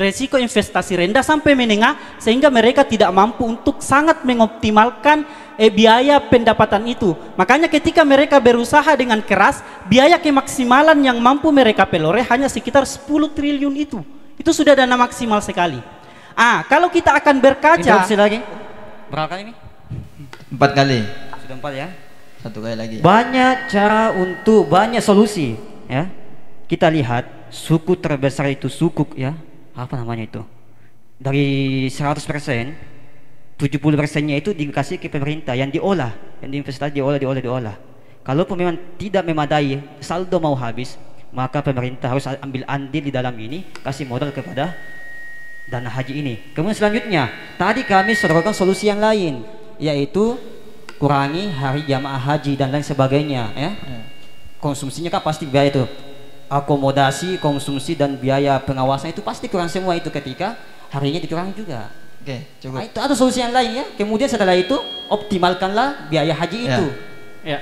resiko investasi rendah sampai menengah, sehingga mereka tidak mampu untuk sangat mengoptimalkan biaya pendapatan itu. Makanya ketika mereka berusaha dengan keras, biaya kemaksimalan yang mampu mereka peroleh hanya sekitar 10 triliun itu. Itu sudah dana maksimal sekali. Kalau kita akan berkaca. Interupsi lagi. Berapa kali ini? 4 kali. Sudah 4 ya. 1 kali lagi. Banyak cara untuk banyak solusi ya. Kita lihat suku terbesar itu sukuk ya, apa namanya itu, dari 100% 70%-nya itu dikasih ke pemerintah, yang diolah, yang diinvestasi diolah. Kalaupun memang tidak memadai, saldo mau habis, maka pemerintah harus ambil andil di dalam ini, kasih modal kepada dana haji ini. Kemudian selanjutnya tadi kami sodorkan solusi yang lain, yaitu kurangi hari jamaah haji dan lain sebagainya ya. Konsumsinya kan pasti biaya itu, akomodasi, konsumsi, dan biaya pengawasan itu pasti kurang semua itu ketika harinya dikurangi juga. Oke, cukup. Itu ada solusi yang lain ya. Kemudian setelah itu optimalkanlah biaya haji itu. Ya.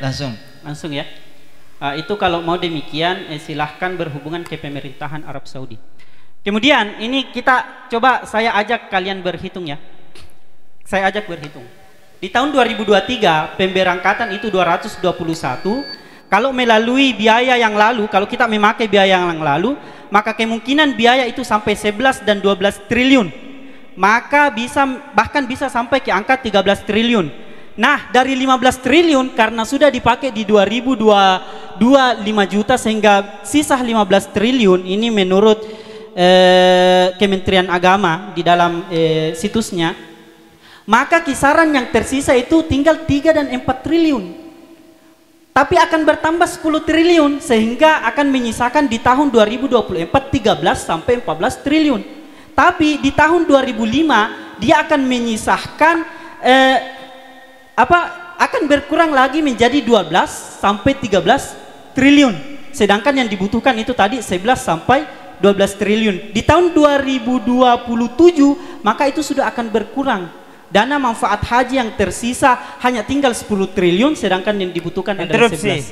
Langsung ya. Itu kalau mau demikian silahkan berhubungan ke pemerintahan Arab Saudi. Kemudian ini kita coba, saya ajak kalian berhitung ya. Saya ajak berhitung. Di tahun 2023 pemberangkatan itu 221. Kalau melalui biaya yang lalu, kalau kita memakai biaya yang lalu, maka kemungkinan biaya itu sampai 11 dan 12 triliun. Maka bahkan bisa sampai ke angka 13 triliun. Nah, dari 15 triliun karena sudah dipakai di 2022 5 juta, sehingga sisa 15 triliun ini menurut Kementerian Agama di dalam situsnya, maka kisaran yang tersisa itu tinggal 3 dan 4 triliun. Tapi akan bertambah 10 triliun, sehingga akan menyisakan di tahun 2024 13 sampai 14 triliun. Tapi di tahun 2005 dia akan menyisahkan akan berkurang lagi menjadi 12 sampai 13 triliun. Sedangkan yang dibutuhkan itu tadi 11 sampai 12 triliun. Di tahun 2027 maka itu sudah akan berkurang. Dana manfaat haji yang tersisa hanya tinggal 10 triliun, sedangkan yang dibutuhkan adalah 11.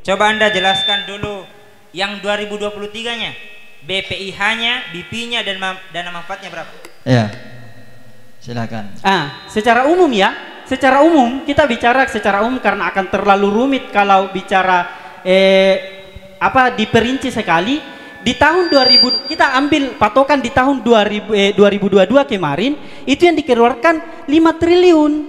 Coba Anda jelaskan dulu yang 2023-nya, BPIH-nya, BP-nya, dan dana manfaatnya berapa? Ya, silakan. Secara umum ya, secara umum kita bicara secara umum karena akan terlalu rumit kalau bicara diperinci sekali. Di tahun 2000 kita ambil patokan di tahun 2022 kemarin itu yang dikeluarkan 5 triliun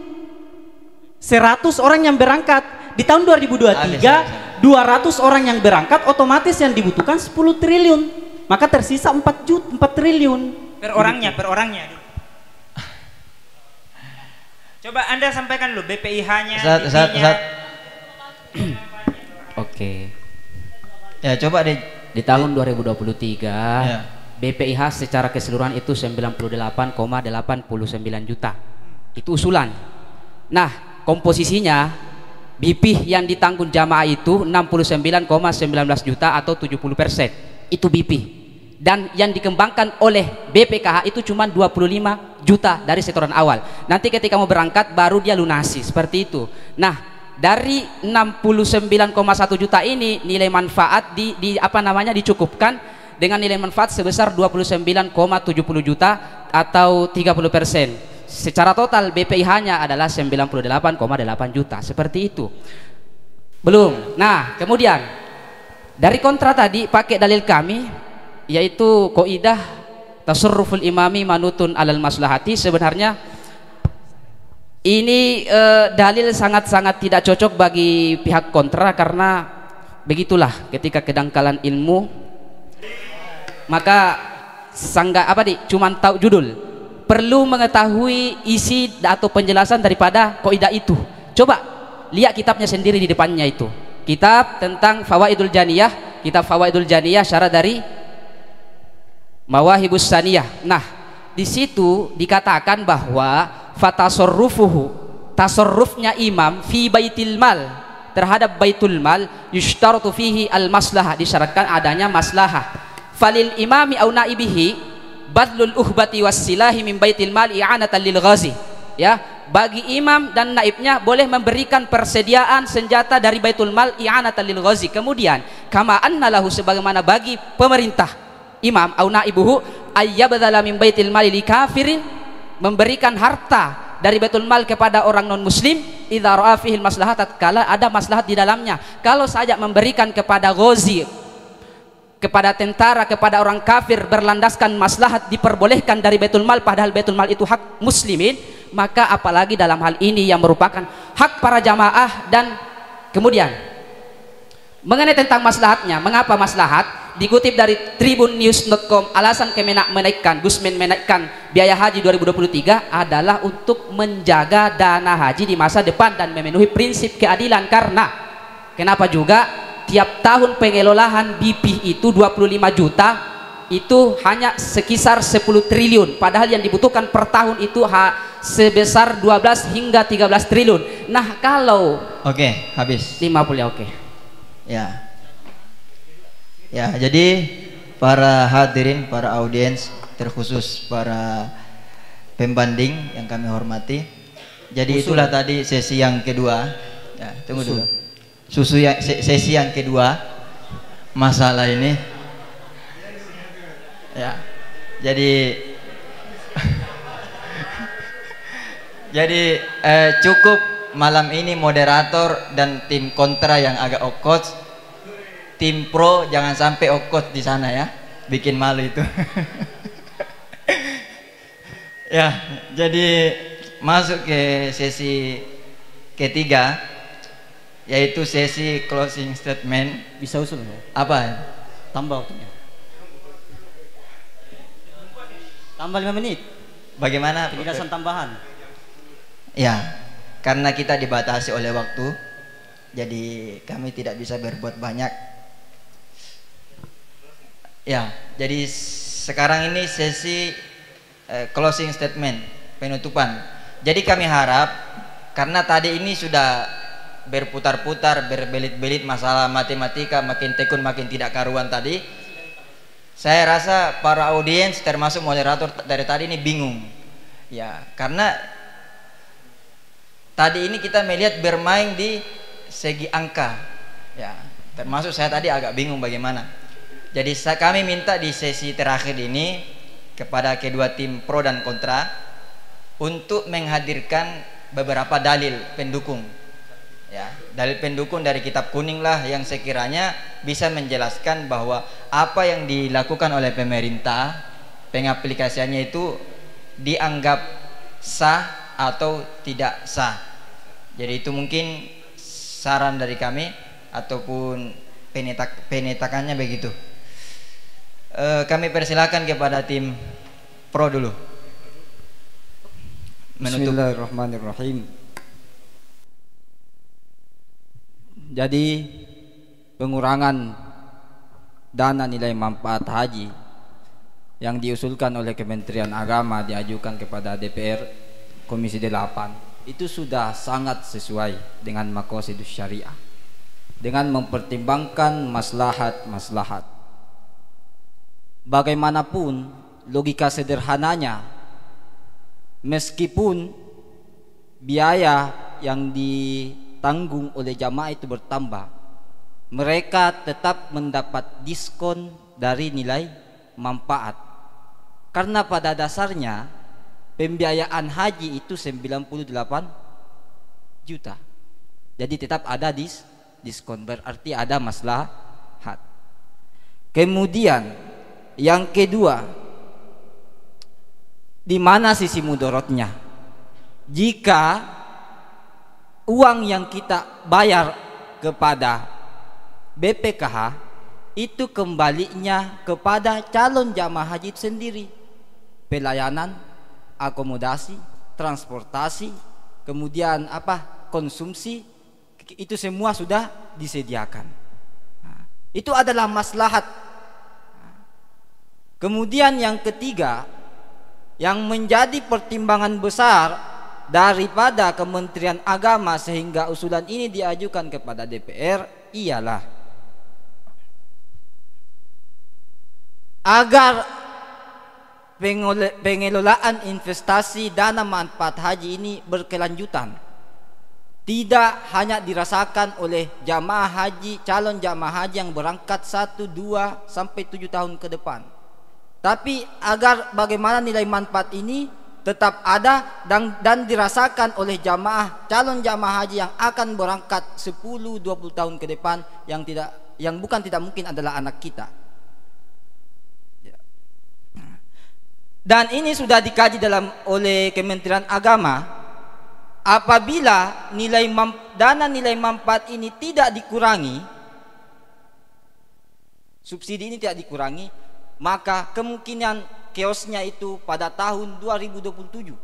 100 orang yang berangkat. Di tahun 2023 200 orang yang berangkat, otomatis yang dibutuhkan 10 triliun, maka tersisa 4 triliun per orangnya. Coba Anda sampaikan dulu BPIH-nya, BP-nya. Oke. Ya, coba deh. Di tahun 2023 BPIH secara keseluruhan itu 98,89 juta. Itu usulan. Nah, komposisinya BP yang ditanggung jamaah itu 69,19 juta atau 70%. Itu BP. Dan yang dikembangkan oleh BPKH itu cuma 25 juta dari setoran awal. Nanti ketika mau berangkat baru dia lunasi, seperti itu. Nah, dari 69,1 juta ini nilai manfaat dicukupkan dengan nilai manfaat sebesar 29,70 juta atau 30%. Secara total BPIH-nya adalah 98,8 juta, seperti itu. Belum. Nah, kemudian dari kontra tadi pakai dalil kami, yaitu qaidah tasarruful imami manutun alal maslahati. Sebenarnya Ini dalil sangat-sangat tidak cocok bagi pihak kontra, karena begitulah ketika kedangkalan ilmu, maka cuman tahu judul, perlu mengetahui isi atau penjelasan daripada kaidah itu. Coba lihat kitabnya sendiri di depannya itu, kitab tentang Fawaidul Janiyah, kitab Fawaidul Janiyah syarah dari Mawahibus Saniyah. Nah, di situ dikatakan bahwa fatasarrufuhu, tasarrufnya imam fi baitil mal, terhadap baitul mal, yushtaratu fihi al maslahah, disyaratkan adanya maslahah. Falil imami au naibihi badlul uhbati wassilahi min baitil mal i'anatan lil ghazi. Ya, bagi imam dan naibnya boleh memberikan persediaan senjata dari baitul mal i'anatan lil ghazi. Kemudian kama anna lahu, sebagaimana bagi pemerintah imam au naibuhu ayyabdhala min baitil mal li kafirin, memberikan harta dari baitul mal kepada orang non muslim, idza ra'a fihi maslahat, tatkala ada maslahat di dalamnya. Kalau saja memberikan kepada ghazi, kepada tentara, kepada orang kafir berlandaskan maslahat, diperbolehkan dari baitul mal, padahal baitul mal itu hak muslimin, maka apalagi dalam hal ini yang merupakan hak para jamaah. Dan kemudian mengenai tentang maslahatnya, mengapa maslahat? Dikutip dari tribunnews.com, alasan Kemenak menaikkan, Gusmen menaikkan biaya haji 2023 adalah untuk menjaga dana haji di masa depan dan memenuhi prinsip keadilan. Karena kenapa juga tiap tahun pengelolaan BP itu 25 juta, itu hanya sekisar 10 triliun, padahal yang dibutuhkan per tahun itu sebesar 12 hingga 13 triliun. Nah, kalau Oke, habis 50 ya, oke. Ya, jadi para hadirin, para audiens, terkhusus para pembanding yang kami hormati. Jadi itulah tadi sesi yang kedua. Ya, tunggu dulu. Sesi yang kedua masalah ini. Ya. Jadi cukup malam ini moderator dan tim kontra yang agak awkward. Tim pro jangan sampai awkward di sana ya, bikin malu itu. Ya, jadi masuk ke sesi ketiga, yaitu sesi closing statement. Bisa usul ya? Apa? Tambah waktunya. Tambah 5 menit. Bagaimana? Penjelasan tambahan. Ya, karena kita dibatasi oleh waktu, jadi kami tidak bisa berbuat banyak. Ya, jadi sekarang ini sesi closing statement, penutupan. Jadi kami harap, karena tadi ini sudah berputar-putar, berbelit-belit masalah matematika, makin tekun makin tidak karuan tadi, saya rasa para audiens termasuk moderator dari tadi ini bingung. Ya, karena tadi ini kita melihat bermain di segi angka. Ya, termasuk saya tadi agak bingung bagaimana. Jadi kami minta di sesi terakhir ini kepada kedua tim pro dan kontra untuk menghadirkan beberapa dalil pendukung. Ya, dalil pendukung dari kitab kuning lah yang sekiranya bisa menjelaskan bahwa apa yang dilakukan oleh pemerintah, pengaplikasiannya itu dianggap sah atau tidak sah. Jadi itu mungkin saran dari kami ataupun penetakannya begitu. Kami persilakan kepada tim pro dulu. Menutup. Bismillahirrahmanirrahim. Jadi pengurangan dana nilai manfaat haji yang diusulkan oleh Kementerian Agama diajukan kepada DPR Komisi 8 itu sudah sangat sesuai dengan maqasidus syariah, dengan mempertimbangkan maslahat-maslahat. Bagaimanapun logika sederhananya, meskipun biaya yang ditanggung oleh jamaah itu bertambah, mereka tetap mendapat diskon dari nilai manfaat. Karena pada dasarnya pembiayaan haji itu 98 juta. Jadi tetap ada diskon, berarti ada maslahat. Kemudian yang kedua, di mana sisi mudorotnya? jika uang yang kita bayar kepada BPKH itu kembalinya kepada calon jamaah haji itu sendiri. Pelayanan, akomodasi, transportasi, kemudian konsumsi, itu semua sudah disediakan. Nah, itu adalah maslahat. Kemudian yang ketiga, yang menjadi pertimbangan besar daripada Kementerian Agama sehingga usulan ini diajukan kepada DPR ialah agar pengelolaan investasi dana manfaat haji ini berkelanjutan, tidak hanya dirasakan oleh jamaah haji, calon jamaah haji yang berangkat 1, 2 sampai 7 tahun ke depan, tapi agar bagaimana nilai manfaat ini tetap ada dan dirasakan oleh calon jamaah haji yang akan berangkat 10-20 tahun ke depan, yang bukan tidak mungkin adalah anak kita. Dan ini sudah dikaji oleh Kementerian Agama. Apabila dana nilai manfaat ini tidak dikurangi, subsidi ini tidak dikurangi, maka kemungkinan chaosnya itu pada tahun 2027.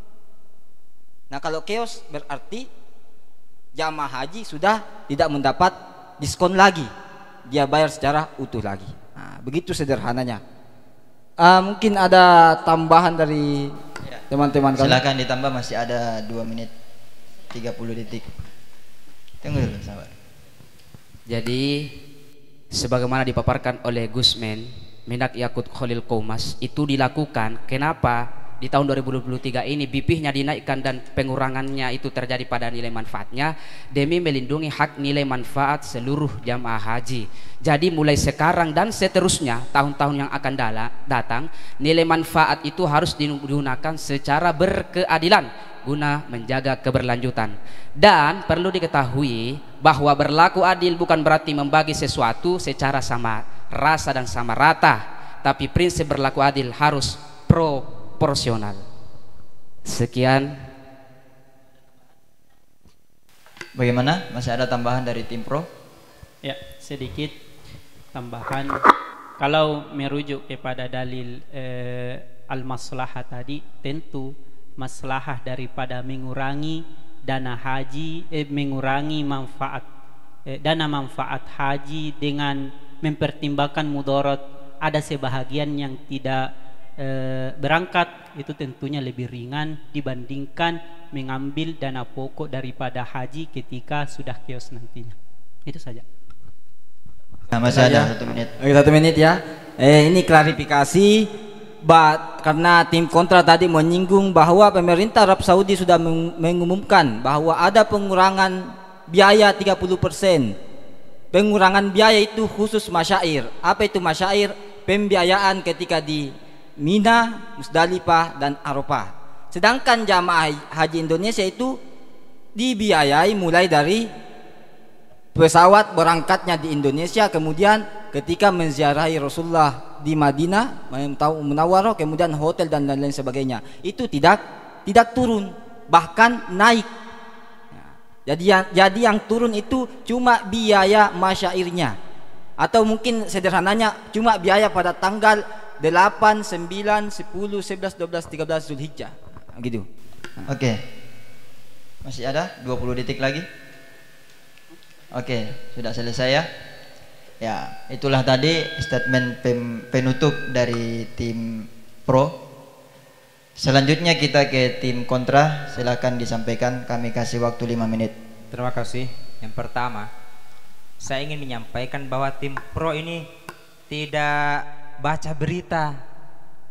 Nah, kalau chaos berarti jamaah haji sudah tidak mendapat diskon lagi, dia bayar secara utuh lagi. Nah, begitu sederhananya. Mungkin ada tambahan dari teman-teman kami. Silakan ditambah, masih ada 2 menit 30 detik. Tunggu dulu, sabar. Jadi sebagaimana dipaparkan oleh Gusmen Menak Yakut Khalil Qomas, itu dilakukan kenapa di tahun 2023 ini BP-nya dinaikkan dan pengurangannya itu terjadi pada nilai manfaatnya demi melindungi hak nilai manfaat seluruh jamaah haji. Jadi mulai sekarang dan seterusnya tahun-tahun yang akan datang, nilai manfaat itu harus digunakan secara berkeadilan guna menjaga keberlanjutan. Dan perlu diketahui bahwa berlaku adil bukan berarti membagi sesuatu secara sama rasa dan sama rata, tapi prinsip berlaku adil harus proporsional. Sekian. Bagaimana? Masih ada tambahan dari tim pro? Ya, sedikit tambahan. Kalau merujuk kepada dalil al-maslahah tadi, tentu maslahah daripada mengurangi dana haji, mengurangi manfaat dana manfaat haji dengan mempertimbangkan mudarat, ada sebahagian yang tidak berangkat, itu tentunya lebih ringan dibandingkan mengambil dana pokok daripada haji ketika sudah kios nantinya. Itu saja. Nah, masih ada 1 menit. Oke, 1 menit ya. Ini klarifikasi, karena tim kontra tadi menyinggung bahwa pemerintah Arab Saudi sudah mengumumkan bahwa ada pengurangan biaya 30%. Pengurangan biaya itu khusus masyair. Apa itu masyair? Pembiayaan ketika di Mina, Musdalifah, dan Arafah. Sedangkan jamaah haji Indonesia itu dibiayai mulai dari pesawat berangkatnya di Indonesia, kemudian ketika menziarahi Rasulullah di Madinah, Munawwarah, kemudian hotel dan lain-lain sebagainya. Itu tidak turun, bahkan naik. Jadi yang turun itu cuma biaya masyairnya, atau mungkin sederhananya cuma biaya pada tanggal 8, 9, 10, 11, 12, 13 Zulhijjah gitu. Oke. Masih ada 20 detik lagi. Oke, sudah selesai ya. Ya, itulah tadi statement penutup dari tim pro. Selanjutnya kita ke tim kontra. Silakan disampaikan, kami kasih waktu 5 menit. Terima kasih. Yang pertama, saya ingin menyampaikan bahwa tim pro ini tidak baca berita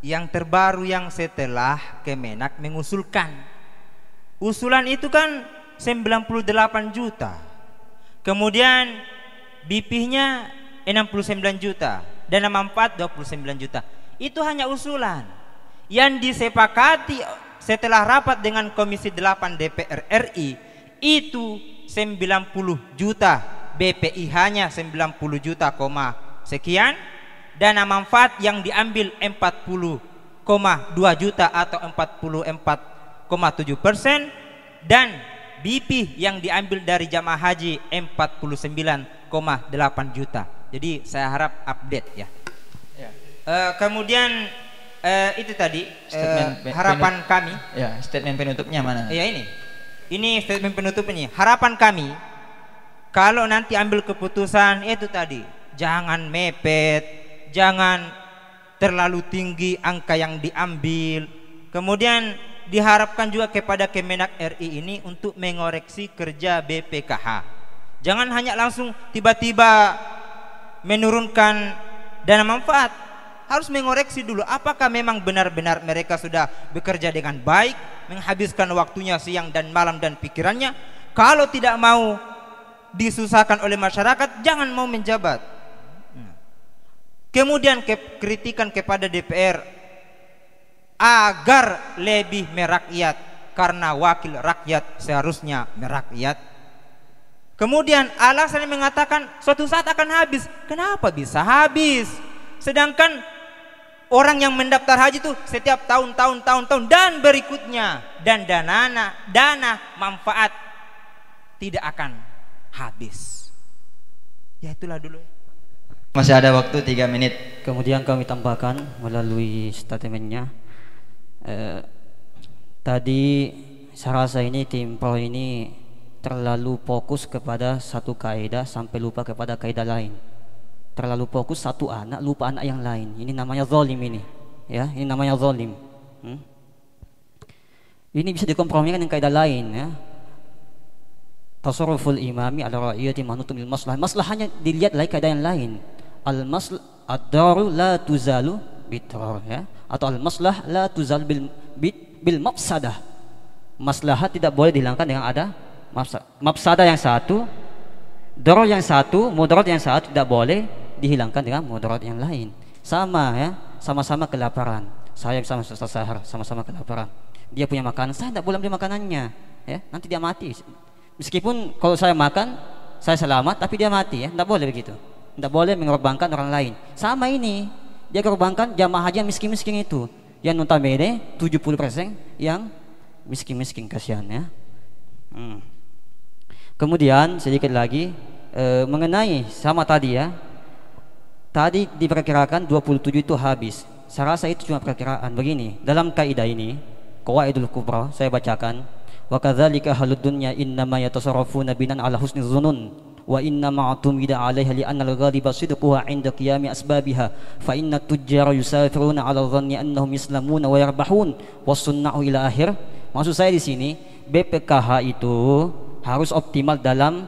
yang terbaru yang setelah Kemenak mengusulkan. Usulan itu kan 98 juta. Kemudian BP-nya 69 juta, dana manfaat 29 juta. Itu hanya usulan yang disepakati setelah rapat dengan Komisi 8 DPR RI. Itu 90 juta, BPIH-nya 90 juta, sekian. Dana manfaat yang diambil 40,2 juta atau 44,7%. dan BP yang diambil dari jamaah haji 49,8 juta. Jadi saya harap update ya. Kemudian itu tadi harapan kami. Ya, statement penutupnya mana? Ya ini statement penutupnya. Harapan kami kalau nanti ambil keputusan itu tadi, jangan mepet, jangan terlalu tinggi angka yang diambil. Kemudian diharapkan juga kepada Kemenak RI ini untuk mengoreksi kerja BPKH. Jangan hanya langsung tiba-tiba menurunkan dana manfaat. Harus mengoreksi dulu apakah memang benar-benar mereka sudah bekerja dengan baik, menghabiskan waktunya siang dan malam dan pikirannya. Kalau tidak mau disusahkan oleh masyarakat, jangan mau menjabat. Kemudian kritikan kepada DPR agar lebih merakyat, karena wakil rakyat seharusnya merakyat. Kemudian alasan yang mengatakan suatu saat akan habis. Kenapa bisa habis? Sedangkan orang yang mendaftar haji itu setiap tahun dan berikutnya, dan dana manfaat tidak akan habis. Ya itulah dulu. Masih ada waktu 3 menit. Kemudian kami tambahkan melalui statementnya, tadi saya rasa ini tim pro ini terlalu fokus kepada satu kaidah sampai lupa kepada kaidah lain. Terlalu fokus satu anak, lupa anak yang lain. Ini namanya zalim ini. Ya, ini namanya zalim. Ini bisa dikompromikan dengan kaidah lain ya. Tasarruful imami ala ra'iyati manutum lil maslah. Maslahnya dilihat lagi kaidah yang lain. Al-maslah ad-daru la tuzalu bitrar ya, atau al-maslah la tuzal bil mafsadah. Maslahat tidak boleh dihilangkan dengan ada mafsadah yang satu, darar yang satu, mudarat yang satu tidak boleh dihilangkan dengan mudarat yang lain. Sama ya, sama-sama kelaparan. Saya sama Ustaz Sahar sama-sama kelaparan. Dia punya makanan, saya tidak boleh ambil makanannya ya, nanti dia mati. Meskipun kalau saya makan, saya selamat, tapi dia mati ya, tidak boleh begitu. Tidak boleh mengorbankan orang lain. Sama ini, dia korbankan jamaah haji yang miskin-miskin itu, yang notabene 70% yang miskin-miskin, kasihan ya. Kemudian sedikit lagi mengenai sama tadi ya. Tadi diperkirakan 27 itu habis. Saya rasa itu cuma perkiraan. Begini, dalam kaidah ini, Qawaidul Kubra, saya bacakan, wa kadzalika halud dunya innama yatasarrafuna binan ala husni dzunun wa inna ma'tumida 'alaiha li anna al-ghaliba sidquha 'inda qiyami asbabiha fa inna tujjara yusafiruna 'ala dhanni annahum yaslamuna wa yarbahun was-sunna'u ila akhir. Maksud saya di sini BPKH itu harus optimal dalam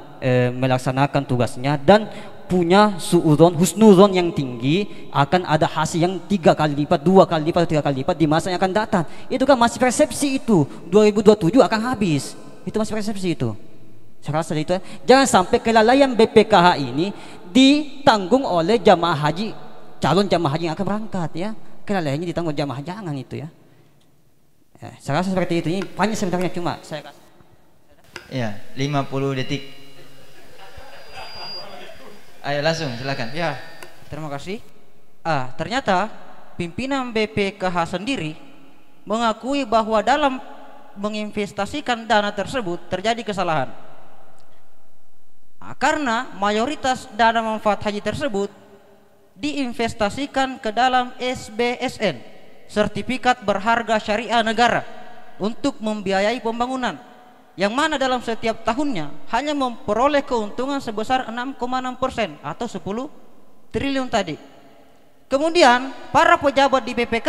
melaksanakan tugasnya dan punya suudzon, husnuzon yang tinggi, akan ada hasil yang 3 kali lipat, 2 kali lipat, 3 kali lipat di masa yang akan datang. Itu kan masih persepsi itu. 2027 akan habis. Itu masih persepsi itu. Saya rasa itu. Jangan sampai kelalaian BPKH ini ditanggung oleh jamaah haji, calon jamaah haji yang akan berangkat ya. Kelalaiannya ditanggung jamaah, jangan itu ya. Saya rasa seperti itu. Ini banyak sebenarnya, cuma saya kasih. Ya, 50 detik. Ayo langsung, silakan. Ya, terima kasih. Ternyata pimpinan BPKH sendiri mengakui bahwa dalam menginvestasikan dana tersebut terjadi kesalahan. Karena mayoritas dana manfaat haji tersebut diinvestasikan ke dalam SBSN, sertifikat berharga syariah negara, untuk membiayai pembangunan, yang mana dalam setiap tahunnya hanya memperoleh keuntungan sebesar 6,6% atau 10 triliun tadi. Kemudian para pejabat di BPK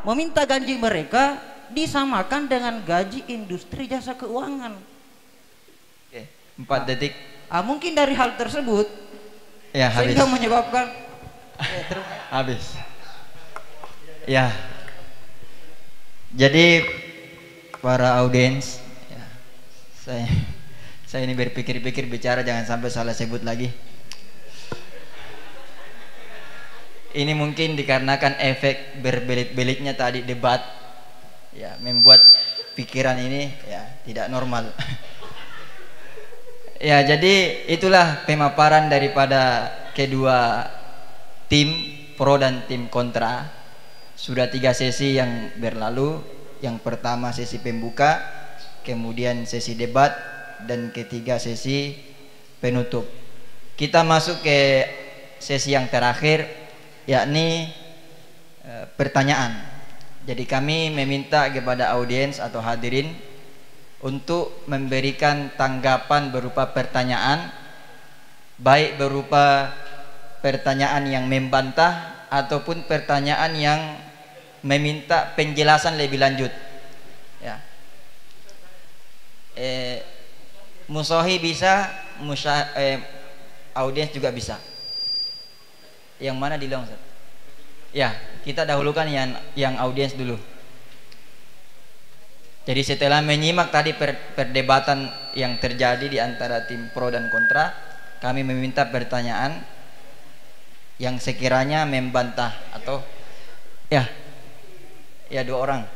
meminta gaji mereka disamakan dengan gaji industri jasa keuangan. Oke, 4 detik. Mungkin dari hal tersebut ya, sehingga menyebabkan habis. Ya. Jadi para audiens, ya, saya ini berpikir-pikir bicara jangan sampai salah sebut lagi. Ini mungkin dikarenakan efek berbelit-belitnya tadi debat, ya, membuat pikiran ini ya tidak normal. Ya, jadi itulah pemaparan daripada kedua tim pro dan tim kontra. Sudah 3 sesi yang berlalu. Yang pertama sesi pembuka, kemudian sesi debat, dan ketiga sesi penutup. Kita masuk ke sesi yang terakhir, yakni pertanyaan. Jadi kami meminta kepada audiens atau hadirin untuk memberikan tanggapan berupa pertanyaan, baik berupa pertanyaan yang membantah ataupun pertanyaan yang meminta penjelasan lebih lanjut. Ya. Musohi bisa, audiens juga bisa. Yang mana dulu, Ustaz? Ya, kita dahulukan yang audiens dulu. Jadi setelah menyimak tadi perdebatan yang terjadi di antara tim pro dan kontra, kami meminta pertanyaan yang sekiranya membantah atau ya 2 orang.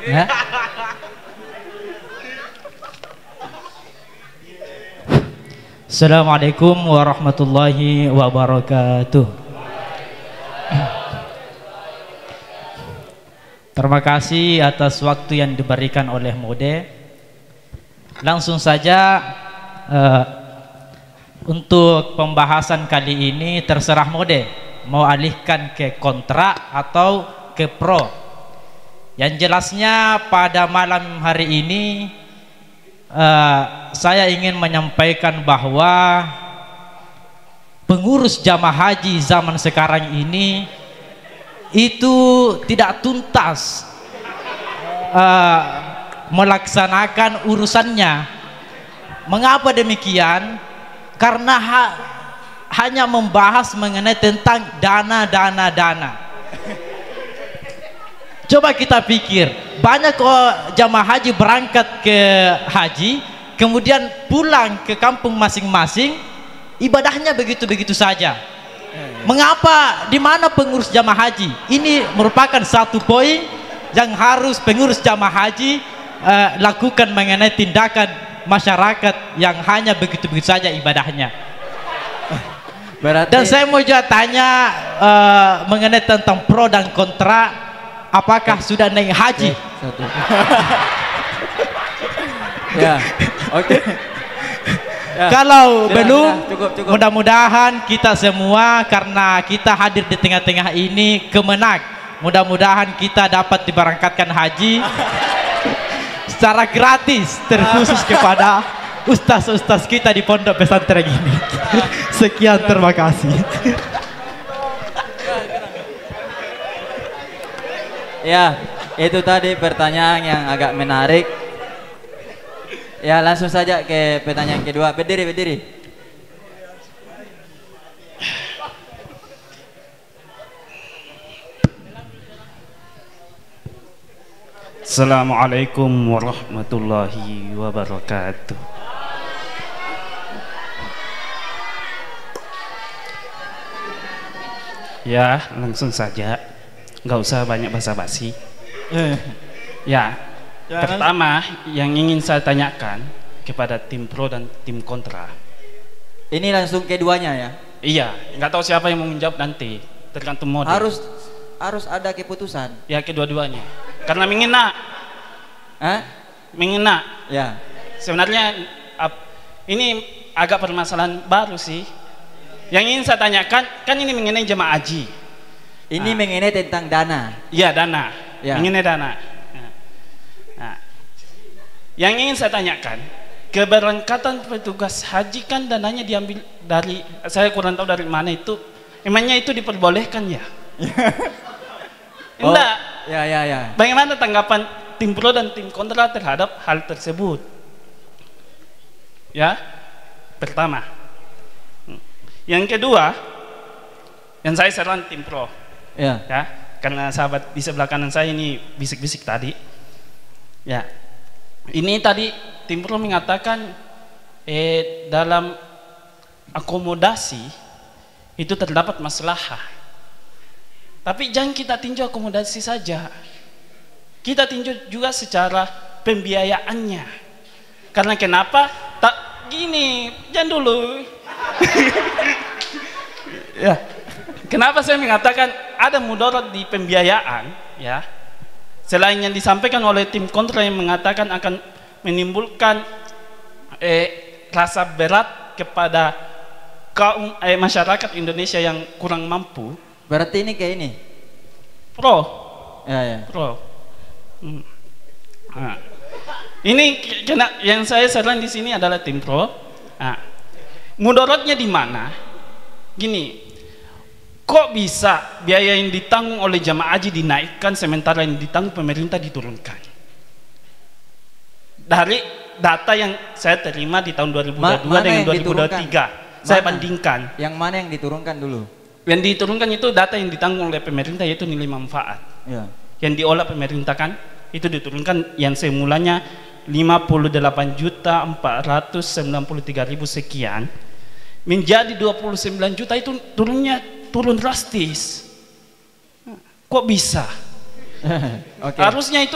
Ya. Assalamualaikum warahmatullahi wabarakatuh. Terima kasih atas waktu yang diberikan oleh Mode. Langsung saja untuk pembahasan kali ini terserah Mode mau alihkan ke kontra atau ke pro. Yang jelasnya pada malam hari ini saya ingin menyampaikan bahwa pengurus jamaah haji zaman sekarang ini itu tidak tuntas melaksanakan urusannya. Mengapa demikian? Karena hanya membahas mengenai tentang dana. Coba kita pikir, banyak jamaah haji berangkat ke haji, kemudian pulang ke kampung masing-masing, ibadahnya begitu-begitu saja. Mengapa? Di mana pengurus jamaah haji? Ini merupakan satu poin yang harus pengurus jamaah haji lakukan mengenai tindakan masyarakat yang hanya begitu-begitu saja ibadahnya. Dan saya mau juga tanya mengenai tentang pro dan kontra. Apakah sudah naik haji? Ya, oke. Ya, kalau sudah, belum, cukup. mudah-mudahan kita semua, karena kita hadir di tengah-tengah ini, kemenang. Mudah-mudahan kita dapat diberangkatkan haji secara gratis, terkhusus kepada ustaz-ustaz kita di pondok pesantren ini. Sekian, terima kasih. Ya, itu tadi pertanyaan yang agak menarik. Ya, langsung saja ke pertanyaan kedua. Berdiri. Assalamualaikum warahmatullahi wabarakatuh. Ya, langsung saja. Nggak usah banyak basa-basi. Ya, pertama yang ingin saya tanyakan kepada tim pro dan tim kontra. Ini langsung keduanya ya? Iya, nggak tahu siapa yang mau menjawab nanti, tergantung Mode. Harus ada keputusan. Ya, kedua-duanya. Karena mengena. Mengena. Ya. Sebenarnya ini agak permasalahan baru sih. Yang ingin saya tanyakan, kan ini mengenai jemaah haji. Ini mengenai tentang dana. Iya, dana. Ya. Mengenai dana. Nah, yang ingin saya tanyakan, keberangkatan petugas haji kan dananya diambil dari, saya kurang tahu dari mana itu. Emangnya itu diperbolehkan ya? Enggak. Ya. Bagaimana tanggapan tim pro dan tim kontra terhadap hal tersebut? Ya, pertama. Yang kedua, yang saya saran tim pro. Ya, karena sahabat di sebelah kanan saya ini bisik-bisik tadi. Ya, ini tadi tim pro mengatakan dalam akomodasi itu terdapat masalah. Tapi jangan kita tinjau akomodasi saja. Kita tinjau juga secara pembiayaannya. Karena kenapa? Tak gini, jangan dulu. Ya. Kenapa saya mengatakan ada mudarat di pembiayaan, ya? Selain yang disampaikan oleh tim kontra yang mengatakan akan menimbulkan rasa berat kepada kaum masyarakat Indonesia yang kurang mampu. Berarti ini kayak ini. Pro. Ya. Pro. Nah. Ini yang saya saran di sini adalah tim pro. Nah. Mudaratnya di mana? Gini. Kok bisa biaya yang ditanggung oleh jamaah haji dinaikkan sementara yang ditanggung pemerintah diturunkan? Dari data yang saya terima di tahun 2022 dengan 2023, saya bandingkan. Yang mana yang diturunkan dulu? Yang diturunkan itu data yang ditanggung oleh pemerintah, yaitu nilai manfaat. Ya. Yang diolah pemerintah kan itu diturunkan, yang semulanya 58.493.000 sekian menjadi 29 juta, itu turun drastis. Kok bisa? Okay. Harusnya itu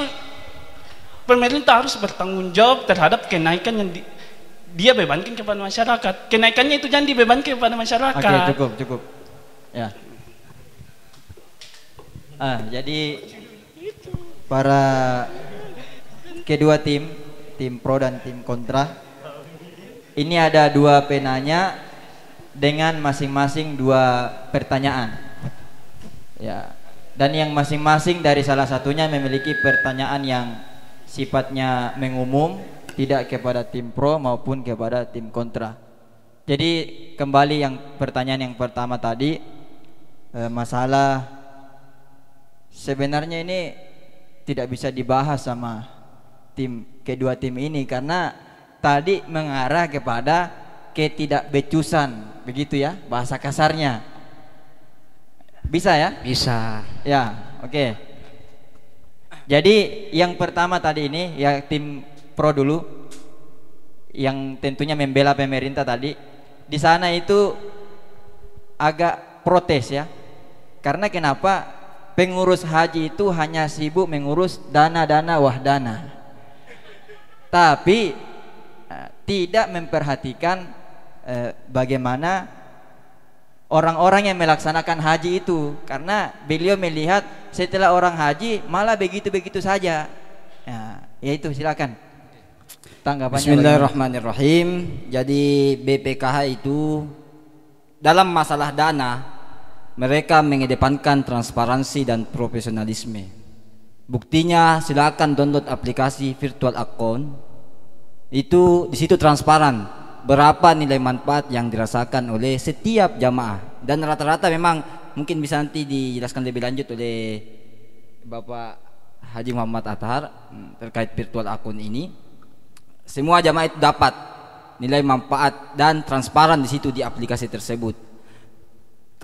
pemerintah harus bertanggung jawab terhadap kenaikan yang dia bebankan kepada masyarakat. Kenaikannya itu jangan dibebankan kepada masyarakat. Oke, cukup. Ya. Jadi para kedua tim pro dan tim kontra, ini ada dua penanya dengan masing-masing dua pertanyaan, ya, dan yang masing-masing dari salah satunya memiliki pertanyaan yang sifatnya mengumum, tidak kepada tim pro maupun kepada tim kontra. Jadi kembali yang pertanyaan yang pertama tadi, masalah sebenarnya ini tidak bisa dibahas sama kedua tim ini karena tadi mengarah kepada ketidakbecusan, begitu ya bahasa kasarnya. Bisa ya? Bisa. Ya, oke. Jadi yang pertama tadi ini ya tim pro dulu, yang tentunya membela pemerintah tadi. Di sana itu agak protes ya. Karena kenapa? Pengurus haji itu hanya sibuk mengurus dana-dana wahdana, tapi tidak memperhatikan bagaimana orang-orang yang melaksanakan haji itu, karena beliau melihat setelah orang haji malah begitu-begitu saja. Ya itu silakan tanggapannya. Bismillahirrahmanirrahim. Jadi BPKH itu dalam masalah dana mereka mengedepankan transparansi dan profesionalisme. Buktinya silakan download aplikasi virtual account. Itu di situ transparan berapa nilai manfaat yang dirasakan oleh setiap jamaah, dan rata-rata memang mungkin bisa nanti dijelaskan lebih lanjut oleh Bapak Haji Muhammad Athar terkait virtual account ini. Semua jamaah itu dapat nilai manfaat dan transparan di situ di aplikasi tersebut.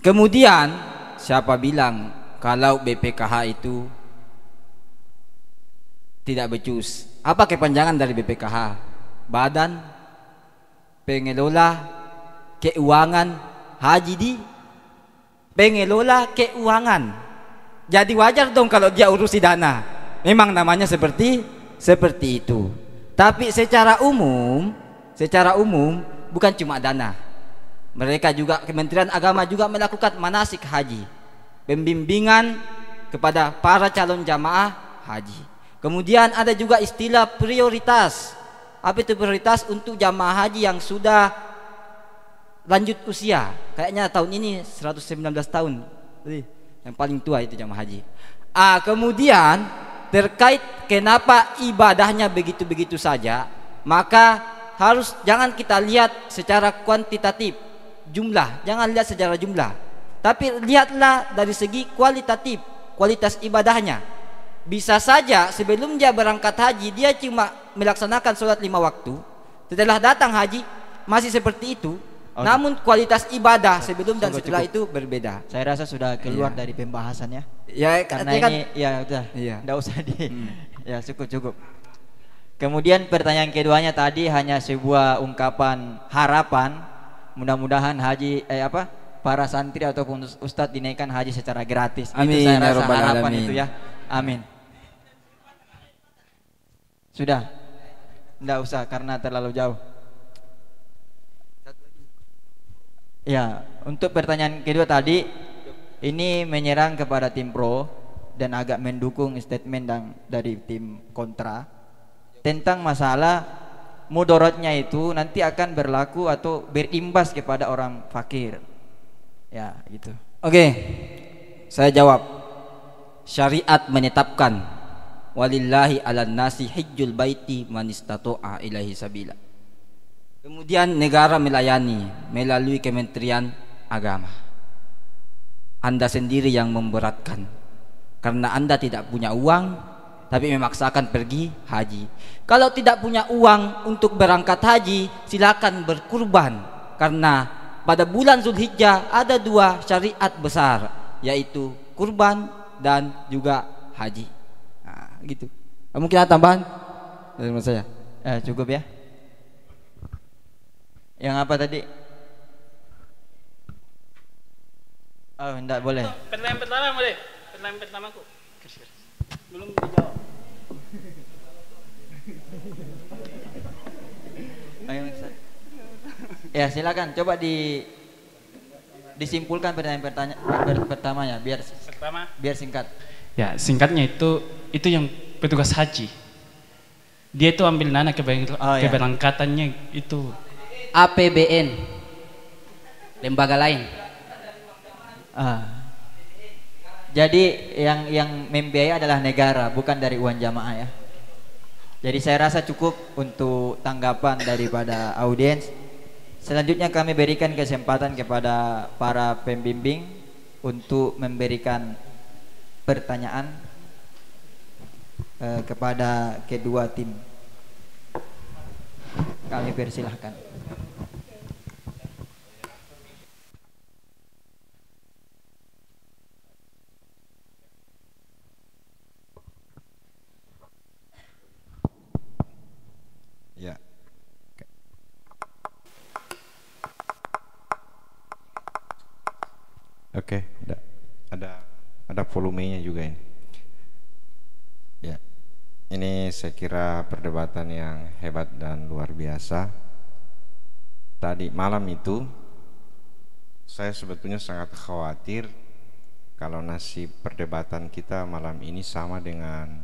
Kemudian siapa bilang kalau BPKH itu tidak becus? Apa kepanjangan dari BPKH? Badan Pengelola Keuangan Haji di Pengelola Keuangan. Jadi wajar dong kalau dia urusi dana. Memang namanya seperti itu. Tapi secara umum bukan cuma dana. Mereka juga, Kementerian Agama juga melakukan manasik haji, pembimbingan kepada para calon jamaah haji. Kemudian ada juga istilah prioritas. Apa itu prioritas? Untuk jamaah haji yang sudah lanjut usia. Kayaknya tahun ini 119 tahun. Yang paling tua itu jamaah haji. Kemudian terkait kenapa ibadahnya begitu-begitu saja, maka jangan kita lihat secara kuantitatif jumlah, jangan lihat secara jumlah, tapi lihatlah dari segi kualitatif, kualitas ibadahnya. Bisa saja sebelum dia berangkat haji dia cuma melaksanakan sholat 5 waktu, setelah datang haji masih seperti itu. Okay. Namun kualitas ibadah sebelum dan setelah itu berbeda. Saya rasa sudah keluar dari pembahasannya. Ya, karena ini ya udah, enggak usah ya cukup. Kemudian pertanyaan keduanya tadi hanya sebuah ungkapan harapan, mudah-mudahan haji para santri ataupun ustadz dinaikkan haji secara gratis. Amin. Itu saya rasa harapan itu ya. Amin. Sudah. Nggak usah karena terlalu jauh. Ya, untuk pertanyaan kedua tadi, ini menyerang kepada tim pro dan agak mendukung statement dari tim kontra tentang masalah mudaratnya itu nanti akan berlaku atau berimbas kepada orang fakir. Ya, gitu. Oke, saya jawab. Syariat menetapkan walillahi 'alan nasi hajjul baiti man istata'a ilaihi sabila. Kemudian negara melayani melalui Kementerian Agama. Anda sendiri yang memberatkan karena Anda tidak punya uang tapi memaksakan pergi haji. Kalau tidak punya uang untuk berangkat haji, silakan berkurban karena pada bulan Zulhijjah ada 2 syariat besar, yaitu kurban dan juga haji. Nah, gitu. Mungkin ada tambahan dari menurut saya. Cukup ya. Yang apa tadi? Oh, enggak boleh. Pertanyaan pertama boleh. Pertanyaan pertamaku. Belum dijawab. Ya, silakan coba disimpulkan pertanyaan pertamanya biar singkat. Ya, singkatnya itu yang petugas haji. Dia itu ambil dana keberangkatannya itu APBN, lembaga lain. Jadi yang membiayai adalah negara, bukan dari uang jamaah ya. Jadi saya rasa cukup untuk tanggapan daripada audiens. Selanjutnya kami berikan kesempatan kepada para pembimbing untuk memberikan pertanyaan kepada kedua tim. Kami persilahkan. Ya. Oke, ada volumenya juga ini. Ya. Ini saya kira perdebatan yang hebat dan luar biasa. Tadi malam itu saya sebetulnya sangat khawatir kalau nasib perdebatan kita malam ini sama dengan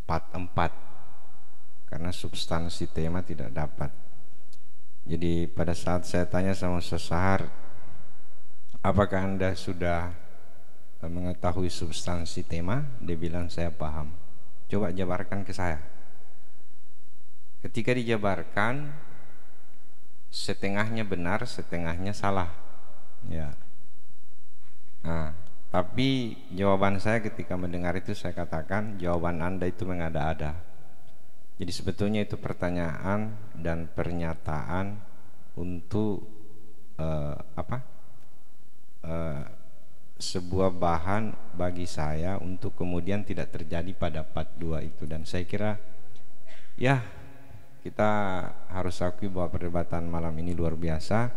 part 4, karena substansi tema tidak dapat. Jadi pada saat saya tanya sama Ustaz Sahar, apakah Anda sudah mengetahui substansi tema? Dia bilang saya paham. Coba jabarkan ke saya. Ketika dijabarkan, setengahnya benar, setengahnya salah. Ya. Nah, tapi jawaban saya ketika mendengar itu, saya katakan jawaban Anda itu mengada-ada. Jadi sebetulnya itu pertanyaan dan pernyataan untuk sebuah bahan bagi saya untuk kemudian tidak terjadi pada part 2 itu. Dan saya kira ya kita harus akui bahwa perdebatan malam ini luar biasa.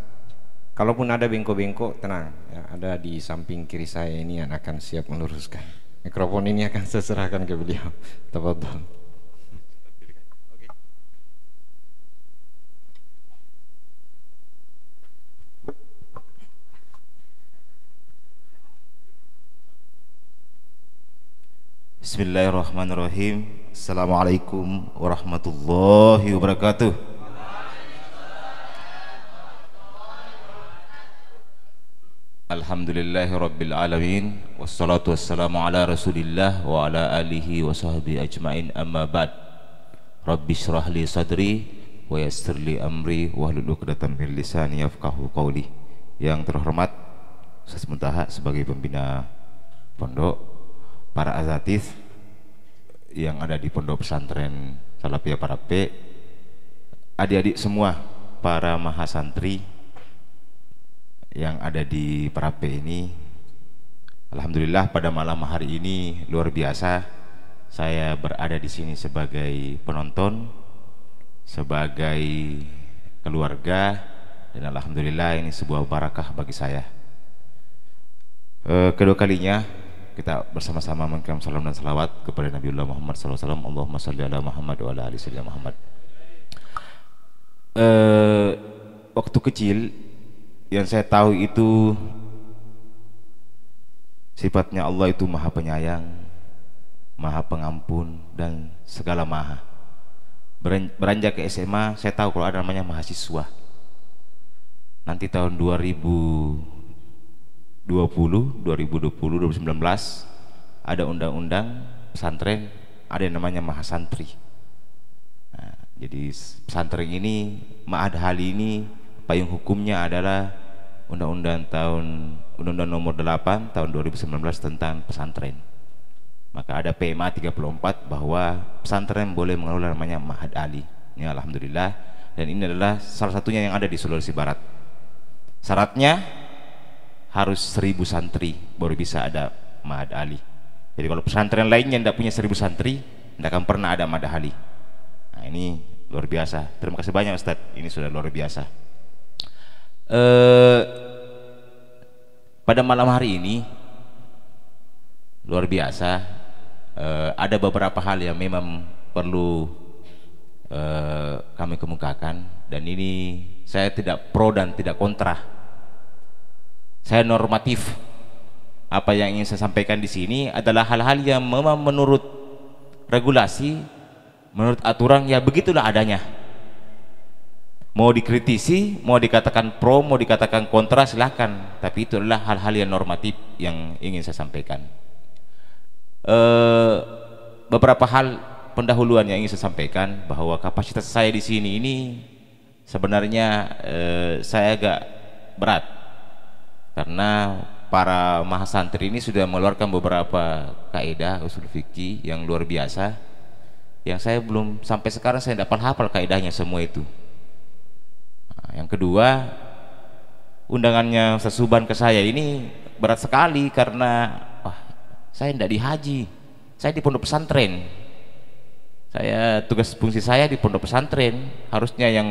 Kalaupun ada bengkok-bengkok, tenang ya, ada di samping kiri saya ini yang akan siap meluruskan. Mikrofon ini akan saya serahkan ke beliau. Tafadhol. Bismillahirrahmanirrahim. Assalamualaikum warahmatullahi wabarakatuh. Alhamdulillahi rabbil alamin, wassalatu wassalamu ala rasulillah wa ala alihi wa sahbihi ajma'in, amma ba'd. Rabbi syrah li sadri wa yassir li amri wahlul 'uqdatam min lisani yafqahu qawli. Yang terhormat Ustaz Muntaha sebagai pembina pondok, para azatis yang ada di pondok pesantren Salafiyah Parape, adik-adik semua, para mahasantri yang ada di Parape ini. Alhamdulillah pada malam hari ini luar biasa, saya berada di sini sebagai penonton, sebagai keluarga, dan alhamdulillah ini sebuah barakah bagi saya. Kedua kalinya kita bersama-sama mengirim salam dan salawat kepada Nabiullah Muhammad SAW. Allahumma salli ala Muhammad wa ala ali sayyidina Muhammad. Waktu kecil yang saya tahu itu sifatnya Allah itu maha penyayang, maha pengampun, dan segala maha. Beranjak ke SMA saya tahu kalau ada namanya mahasiswa. Nanti tahun 2019 ada undang-undang pesantren, ada yang namanya mahasantri. Nah, jadi pesantren ini, ma'had hali ini payung hukumnya adalah undang-undang nomor 8 tahun 2019 tentang pesantren. Maka ada PMA 34 bahwa pesantren boleh mengelola namanya ma'had ali. Ya, alhamdulillah, dan ini adalah salah satunya yang ada di Sulawesi Barat. Syaratnya harus 1000 santri baru bisa ada ma'had ali. Jadi kalau pesantren lainnya tidak punya 1000 santri, tidak akan pernah ada ma'had ali. Nah, ini luar biasa. Terima kasih banyak Ustadz, ini sudah luar biasa. Pada malam hari ini luar biasa, ada beberapa hal yang memang perlu kami kemukakan, dan ini saya tidak pro dan tidak kontra, saya normatif. Apa yang ingin saya sampaikan di sini adalah hal-hal yang memang menurut regulasi, menurut aturan, ya begitulah adanya. Mau dikritisi, mau dikatakan pro, mau dikatakan kontra, silahkan, tapi itu adalah hal-hal yang normatif yang ingin saya sampaikan. Beberapa hal pendahuluan yang ingin saya sampaikan, bahwa kapasitas saya di sini ini sebenarnya saya agak berat, karena para mahasantri ini sudah mengeluarkan beberapa kaidah usul fikih yang luar biasa, yang saya belum sampai sekarang saya dapat hafal kaidahnya semua itu. Nah, yang kedua, undangannya Ustaz Suban ke saya ini berat sekali, karena saya tidak di haji, saya di pondok pesantren. Saya tugas fungsi saya di pondok pesantren, harusnya yang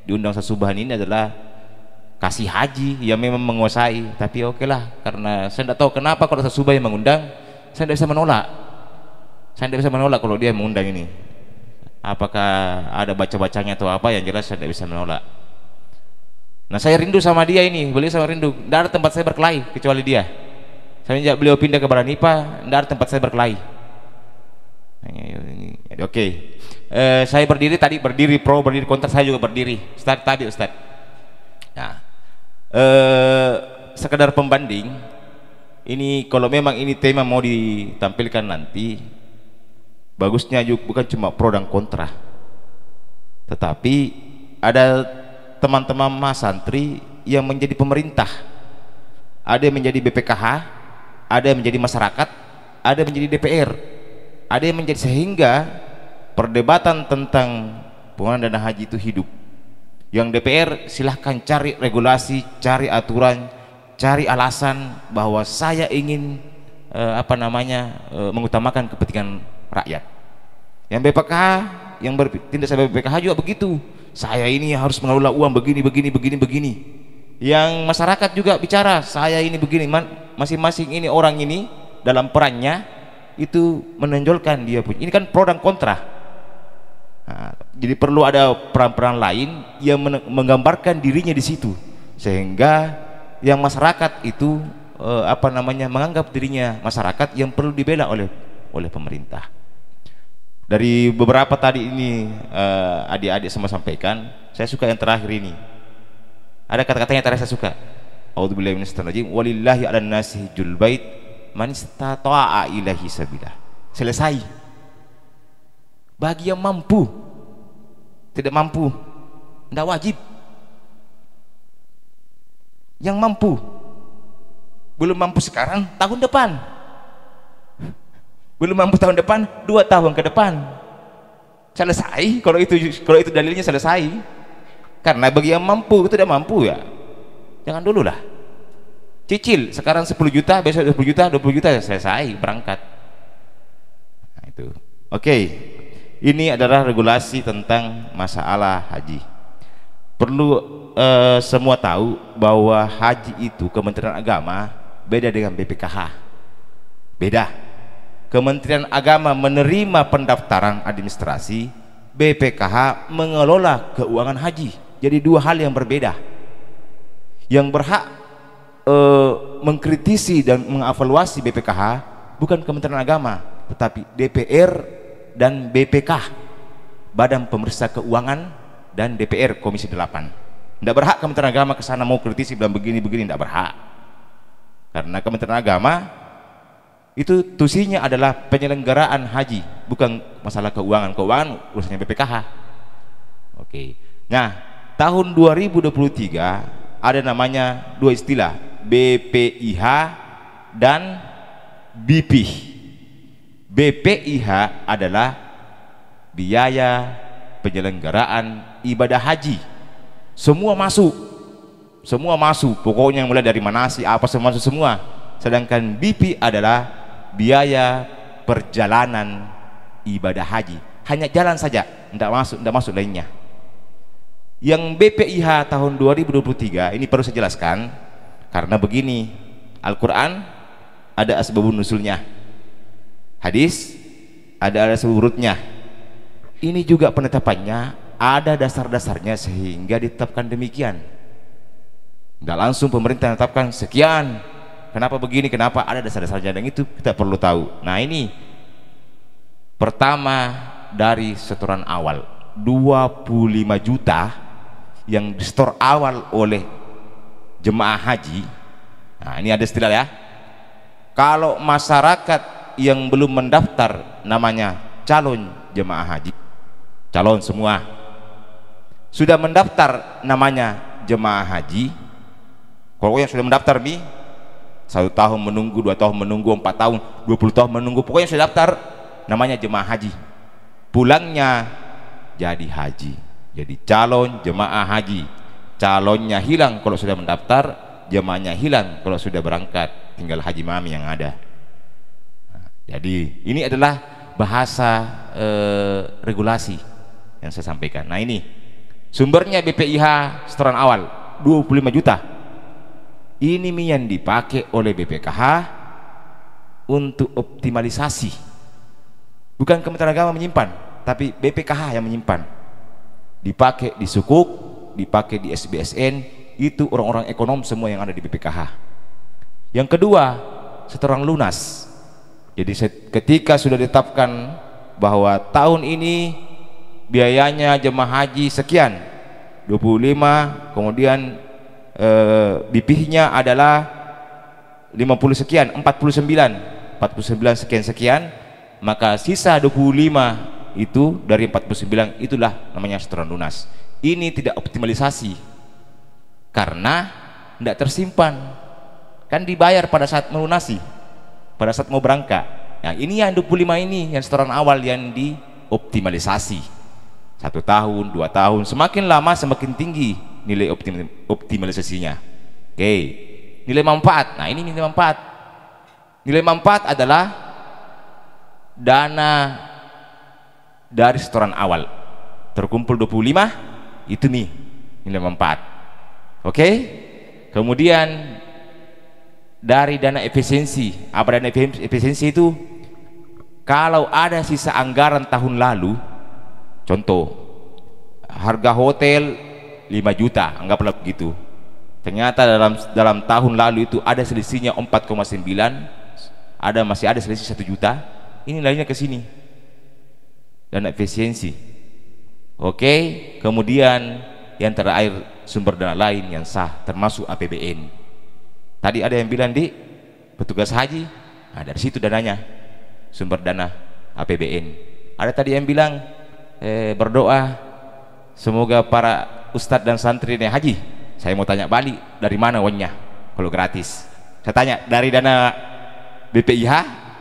diundang Ustaz Suban ini adalah kasih haji yang memang menguasai. Tapi oke lah, karena saya tidak tahu kenapa kalau Ustaz Suban yang mengundang, saya tidak bisa menolak. Saya tidak bisa menolak kalau dia mengundang ini. Apakah ada baca-bacanya atau apa, yang jelas saya tidak bisa menolak. Nah, saya rindu sama dia ini, beliau sama rindu. Tidak ada tempat saya berkelahi kecuali dia. Semenjak beliau pindah ke Baranipa, tidak ada tempat saya berkelahi. Oke. Saya berdiri tadi, berdiri pro, berdiri kontra, saya juga berdiri. Ustaz tadi, Ustaz. Nah, sekedar pembanding, ini kalau memang ini tema mau ditampilkan nanti, bagusnya juga bukan cuma pro dan kontra, tetapi ada teman-teman mahasantri yang menjadi pemerintah, ada yang menjadi BPKH, ada yang menjadi masyarakat, ada yang menjadi DPR, ada yang menjadi, sehingga perdebatan tentang pengelolaan dana haji itu hidup. Yang DPR silahkan cari regulasi, cari aturan, cari alasan bahwa saya ingin mengutamakan kepentingan rakyat. Yang BPKH, yang bertindak sebagai BPKH juga begitu, saya ini harus mengelola uang begini. Yang masyarakat juga bicara, saya ini begini. Masing-masing ini orang ini dalam perannya itu menonjolkan dia punya. Ini kan pro dan kontra. Nah, jadi perlu ada peran-peran lain yang menggambarkan dirinya di situ, sehingga yang masyarakat itu menganggap dirinya masyarakat yang perlu dibela oleh pemerintah. Dari beberapa tadi ini adik-adik semua sampaikan, saya suka yang terakhir ini. Ada kata-katanya terakhir saya suka. A'udzubillahi minasyaitonir rajim. Walillahi 'alan nasi hajjul bait man istata'a ilaihi sabila. Selesai. Bagi yang mampu, tidak mampu tidak wajib. Yang mampu, belum mampu sekarang, tahun depan. Belum mampu tahun depan, 2 tahun ke depan. Selesai. Kalau itu dalilnya selesai. Karena bagi yang mampu, tidak mampu ya jangan dulu lah. Cicil sekarang 10 juta, besok 20 juta, 20 juta selesai berangkat. Nah, itu. Oke. Ini adalah regulasi tentang masalah haji. Perlu semua tahu bahwa haji itu Kementerian Agama beda dengan BPKH. Beda. Kementerian Agama menerima pendaftaran administrasi, BPKH mengelola keuangan haji. Jadi dua hal yang berbeda. Yang berhak mengkritisi dan mengevaluasi BPKH bukan Kementerian Agama, tetapi DPR dan BPK, Badan Pemeriksa Keuangan, dan DPR Komisi 8. Tidak berhak Kementerian Agama ke sana mau kritisi bilang begini-begini, tidak berhak. Karena Kementerian Agama itu tusinya adalah penyelenggaraan haji, bukan masalah keuangan. Keuangan urusannya BPKH. Oke. Nah, tahun 2023 ada namanya dua istilah, BPIH dan BPIH. BPIH adalah biaya penyelenggaraan ibadah haji. Semua masuk, pokoknya mulai dari manasik apa semua masuk semua. Sedangkan BP adalah biaya perjalanan ibadah haji, hanya jalan saja, tidak masuk lainnya. Yang BPIH tahun 2023 ini perlu saya jelaskan karena begini, Al-Quran ada asbabun nusulnya, hadis ada asbab urutnya. Ini juga penetapannya ada dasar-dasarnya sehingga ditetapkan demikian. Tidak langsung pemerintah menetapkan sekian, kenapa begini, kenapa, ada dasar-dasarnya, dan itu kita perlu tahu. Nah, ini pertama dari setoran awal 25 juta yang disetor awal oleh jemaah haji. Nah, ini ada istilah ya, kalau masyarakat yang belum mendaftar namanya calon jemaah haji, calon semua, sudah mendaftar namanya jemaah haji. Kalau yang sudah mendaftar 1 tahun menunggu, 2 tahun menunggu, 4 tahun, 20 tahun menunggu, pokoknya sudah daftar namanya jemaah haji. Pulangnya jadi haji, jadi calon jemaah haji. Calonnya hilang kalau sudah mendaftar, jemaahnya hilang kalau sudah berangkat, tinggal haji mami yang ada. Nah, jadi ini adalah bahasa regulasi yang saya sampaikan. Nah, ini sumbernya BPIH setoran awal 25 juta. Ini yang dipakai oleh BPKH untuk optimalisasi, bukan Kementerian Agama menyimpan, tapi BPKH yang menyimpan. Dipakai di Sukuk, dipakai di SBSN, itu orang-orang ekonom semua yang ada di BPKH. Yang kedua, setoran lunas. Jadi ketika sudah ditetapkan bahwa tahun ini biayanya jemaah haji sekian 25, kemudian BP-nya adalah 50 sekian, 49 sekian, maka sisa 25 itu dari 49 itulah namanya setoran lunas. Ini tidak optimalisasi karena tidak tersimpan, kan dibayar pada saat melunasi, pada saat mau berangkat. Nah, ini yang 25 ini yang setoran awal yang dioptimalisasi 1 tahun, 2 tahun, semakin lama semakin tinggi nilai optimalisasinya. Oke, nilai manfaat. Nah, ini nilai manfaat. Nilai manfaat adalah dana dari setoran awal terkumpul 25, itu nih nilai manfaat. Oke, kemudian dari dana efisiensi. Apa dana efisiensi itu? Kalau ada sisa anggaran tahun lalu, contoh harga hotel 5 juta, anggaplah begitu. Ternyata dalam tahun lalu itu ada selisihnya 4,9, masih ada selisih 1 juta. Ini lainnya ke sini. Dana efisiensi. Oke, kemudian yang terakhir sumber dana lain yang sah termasuk APBN. Tadi ada yang bilang di petugas haji, nah dari situ dananya, sumber dana APBN. Ada tadi yang bilang berdoa semoga para ustadz dan santri naik haji. Saya mau tanya balik, dari mana uangnya kalau gratis? Saya tanya, dari dana BPIH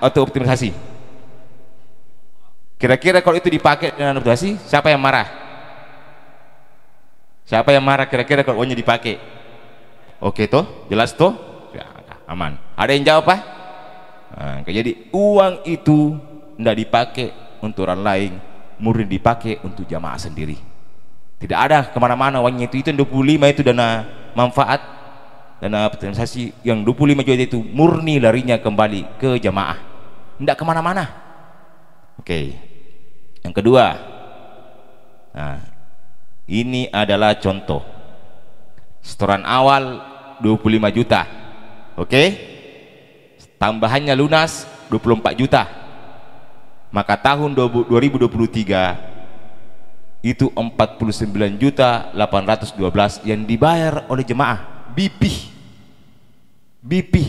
atau optimalisasi? Kira-kira kalau itu dipakai dengan optimalisasi, siapa yang marah? Siapa yang marah kira-kira kalau uangnya dipakai? Oke toh, jelas toh? Ya, aman. Ada yang jawab apa? Nah, jadi uang itu tidak dipakai untuk orang lain, murni dipakai untuk jamaah sendiri. Tidak ada kemana-mana uangnya itu 25 itu dana manfaat, dana optimalisasi. Yang 25 juta itu murni larinya kembali ke jamaah, tidak kemana-mana. Oke. Yang kedua, Nah, ini adalah contoh. Setoran awal 25 juta. Oke? Tambahannya lunas 24 juta. Maka tahun 2023 itu 49.812 yang dibayar oleh jemaah. BP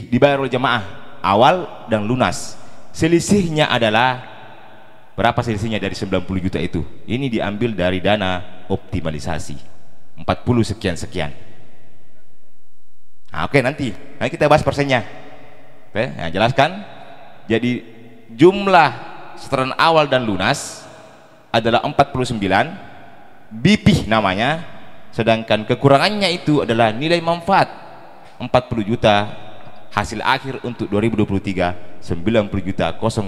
dibayar oleh jemaah awal dan lunas. Selisihnya adalah berapa selisihnya dari 90 juta itu? Ini diambil dari dana optimalisasi 40 sekian. Nah, oke, nanti kita bahas persennya. Oke, nah, jelaskan. Jadi jumlah setoran awal dan lunas adalah 49 BP namanya, sedangkan kekurangannya itu adalah nilai manfaat 40 juta, hasil akhir untuk 2023 90 juta 050.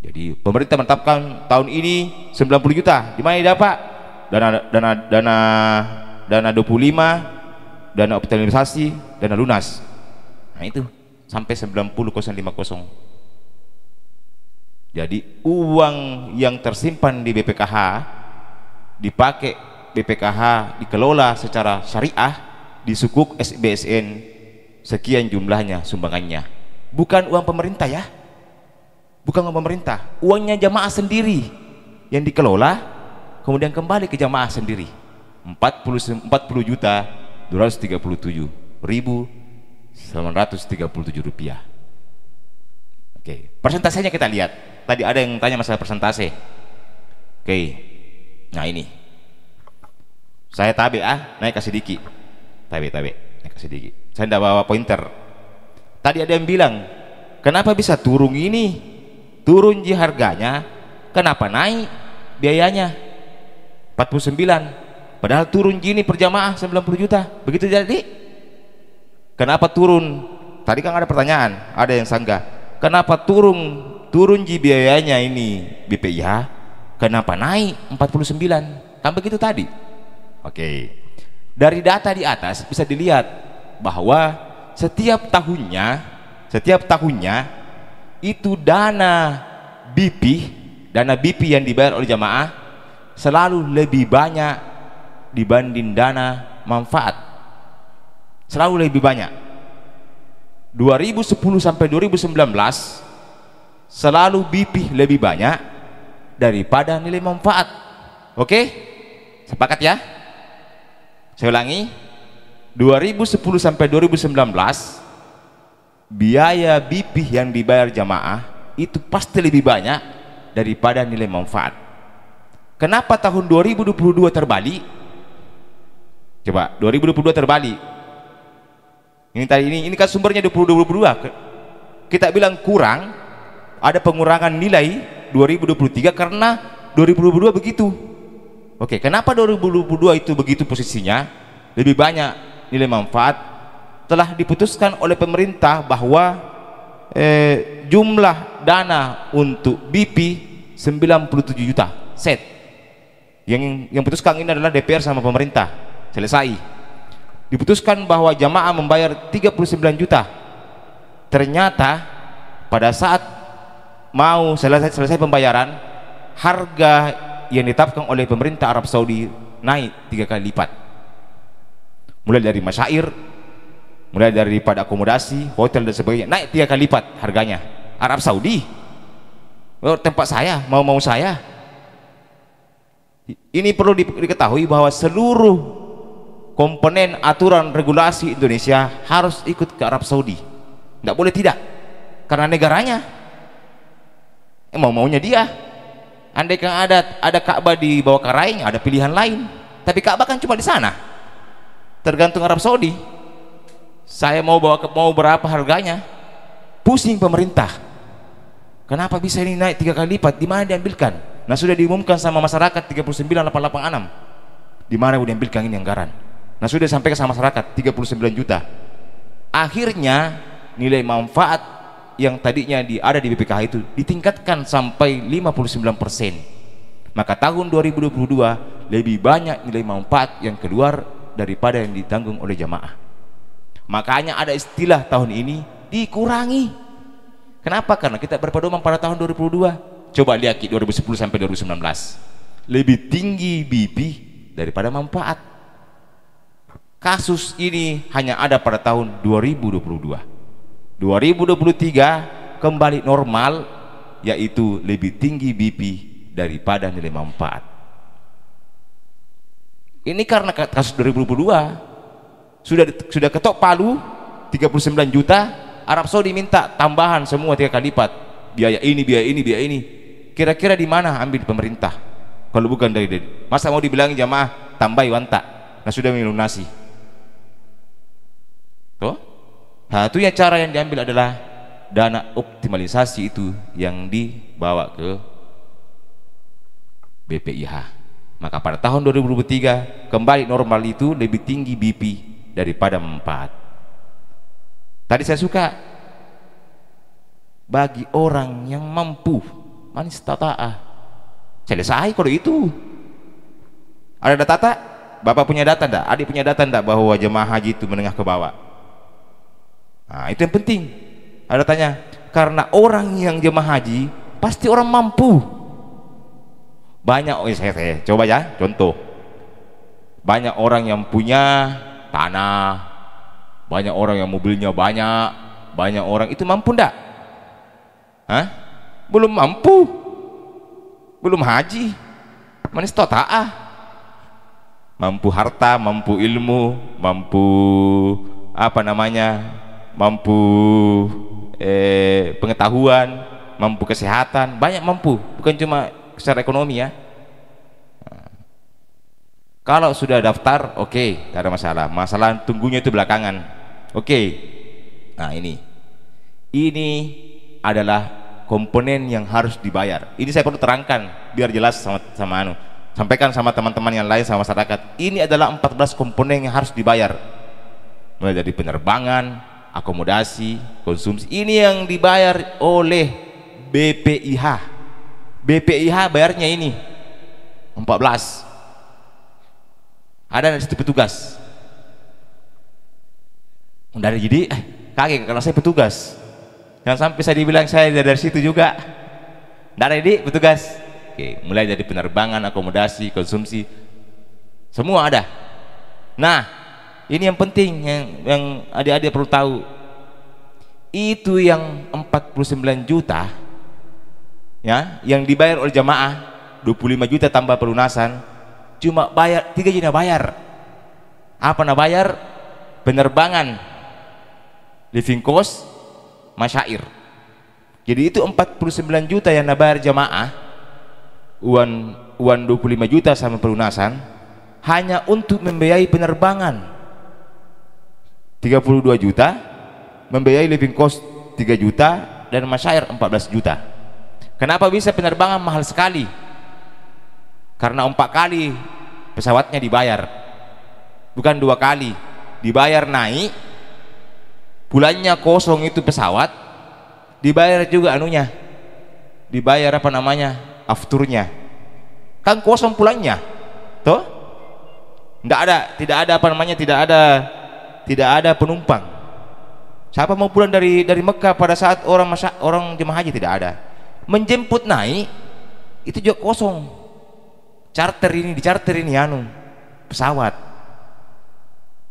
Jadi pemerintah menetapkan tahun ini 90 juta. Di mana didapat? Dana 25, dana optimalisasi, dana lunas. Nah, itu sampai 90.050. Jadi uang yang tersimpan di BPKH dipakai BPKH, dikelola secara syariah di sukuk SBSN, sekian jumlahnya sumbangannya, bukan uang pemerintah ya, bukan uang pemerintah, uangnya jamaah sendiri yang dikelola kemudian kembali ke jamaah sendiri. 40.237.937 rupiah. Oke, persentasenya kita lihat. Tadi ada yang tanya masalah persentase. Oke, nah ini saya tabe naik ke sedikit, tabe naik ke sedikit. Saya tidak bawa pointer. Tadi ada yang bilang, kenapa bisa turun ini, turun ji harganya, kenapa naik biayanya 49, padahal turun ji ini per jamaah 90 juta, begitu jadi? Kenapa turun? Tadi kan ada pertanyaan, ada yang sanggah, kenapa turun ji biayanya ini BPIH, kenapa naik 49? Kan begitu tadi. Oke, dari data di atas bisa dilihat bahwa setiap tahunnya itu dana BP yang dibayar oleh jamaah selalu lebih banyak dibanding dana manfaat, selalu lebih banyak. 2010 sampai 2019 selalu BP lebih banyak daripada nilai manfaat. Oke, sepakat ya? Saya ulangi, 2010 sampai 2019 biaya BP yang dibayar jamaah itu pasti lebih banyak daripada nilai manfaat. Kenapa tahun 2022 terbalik? Coba 2022 terbalik. Ini kan sumbernya 2022. Kita bilang kurang, ada pengurangan nilai 2023 karena 2022 begitu. Oke, kenapa 2022 itu begitu posisinya? Lebih banyak nilai manfaat. Telah diputuskan oleh pemerintah bahwa jumlah dana untuk BP 97 juta set. Yang putuskan ini adalah DPR sama pemerintah. Selesai. Diputuskan bahwa jamaah membayar 39 juta. Ternyata pada saat mau selesai pembayaran, harga yang ditetapkan oleh pemerintah Arab Saudi naik 3 kali lipat, mulai dari masyair, mulai daripada akomodasi, hotel dan sebagainya, naik 3 kali lipat harganya. Arab Saudi, tempat saya, mau saya. Ini perlu diketahui bahwa seluruh komponen aturan regulasi Indonesia harus ikut ke Arab Saudi, tidak boleh tidak, karena negaranya maunya dia. Andai kan ada Ka'bah di bawah Karaing, ada pilihan lain. Tapi Ka'bah kan cuma di sana. Tergantung Arab Saudi. Saya mau berapa harganya? Pusing pemerintah. Kenapa bisa ini naik 3 kali lipat? Di mana diambilkan? Nah, sudah diumumkan sama masyarakat 39.886. Di mana udah diambilkan ini anggaran? Nah, sudah sampai ke sama masyarakat 39 juta. Akhirnya nilai manfaat yang tadinya ada di BPKH itu ditingkatkan sampai 59%. Maka tahun 2022 lebih banyak nilai manfaat yang keluar daripada yang ditanggung oleh jamaah. Makanya ada istilah tahun ini dikurangi. Kenapa? Karena kita berpedoman pada tahun 2022. Coba lihat 2010 sampai 2019. lebih tinggi BP daripada manfaat. Kasus ini hanya ada pada tahun 2022. 2023 kembali normal, yaitu lebih tinggi BP daripada nilai manfaat. Ini karena kasus 2022 sudah ketok palu 39 juta, Arab Saudi minta tambahan semua 3 kali lipat, biaya ini, biaya ini, biaya ini. Kira-kira di mana ambil pemerintah kalau bukan dari masa mau dibilang jamaah tambahi wanta, nah sudah melunasi toh. Nah itu ya, cara yang diambil adalah dana optimalisasi itu yang dibawa ke BPIH. Maka pada tahun 2023 kembali normal itu lebih tinggi BP daripada manfaat. Tadi saya suka bagi orang yang mampu, man istata'ah, selesai kalau itu. Ada data, bapak punya data enggak, adik punya data enggak bahwa jemaah haji itu menengah ke bawah? Nah itu yang penting. Ada tanya, karena orang yang jemaah haji pasti orang mampu. Banyak, saya coba ya contoh, banyak orang yang punya tanah, banyak orang yang mobilnya banyak orang itu mampu enggak? Hah? Belum mampu, belum haji, manis ta'ah. Mampu harta, mampu ilmu, mampu apa namanya, mampu pengetahuan, mampu kesehatan, banyak mampu, bukan cuma secara ekonomi ya. Kalau sudah daftar, oke, tidak ada masalah. Masalah tunggunya itu belakangan. Oke. Nah ini adalah komponen yang harus dibayar. Ini saya perlu terangkan biar jelas sampaikan sama teman-teman yang lain, sama masyarakat. Ini adalah 14 komponen yang harus dibayar. Mulai dari penerbangan, akomodasi, konsumsi. Ini yang dibayar oleh BPIH. BPIH bayarnya ini 14. Ada di situ petugas. Dari jadi kaget karena saya petugas. Jangan sampai saya dibilang saya dari situ juga. Dari petugas. Oke, mulai dari penerbangan, akomodasi, konsumsi, semua ada. Nah, ini yang penting yang adik-adik perlu tahu. Itu yang 49 juta ya, yang dibayar oleh jamaah 25 juta tambah pelunasan, cuma bayar 3 juta bayar. Apa nak bayar? Penerbangan, living cost, masyair. Jadi itu 49 juta yang nak bayar jamaah, uang 25 juta sama pelunasan hanya untuk membiayai penerbangan 32 juta, membiayai living cost 3 juta, dan masyair 14 juta. Kenapa bisa penerbangan mahal sekali? Karena 4 kali pesawatnya dibayar, bukan 2 kali. Dibayar naik, bulannya kosong itu pesawat, dibayar juga anunya, dibayar apa namanya, afturnya, kan kosong pulangnya, toh? Tidak ada apa namanya, tidak ada penumpang. Siapa mau pulang dari Mekah pada saat orang jemaah haji? Tidak ada. Menjemput naik itu juga kosong. Dicarter ini pesawat.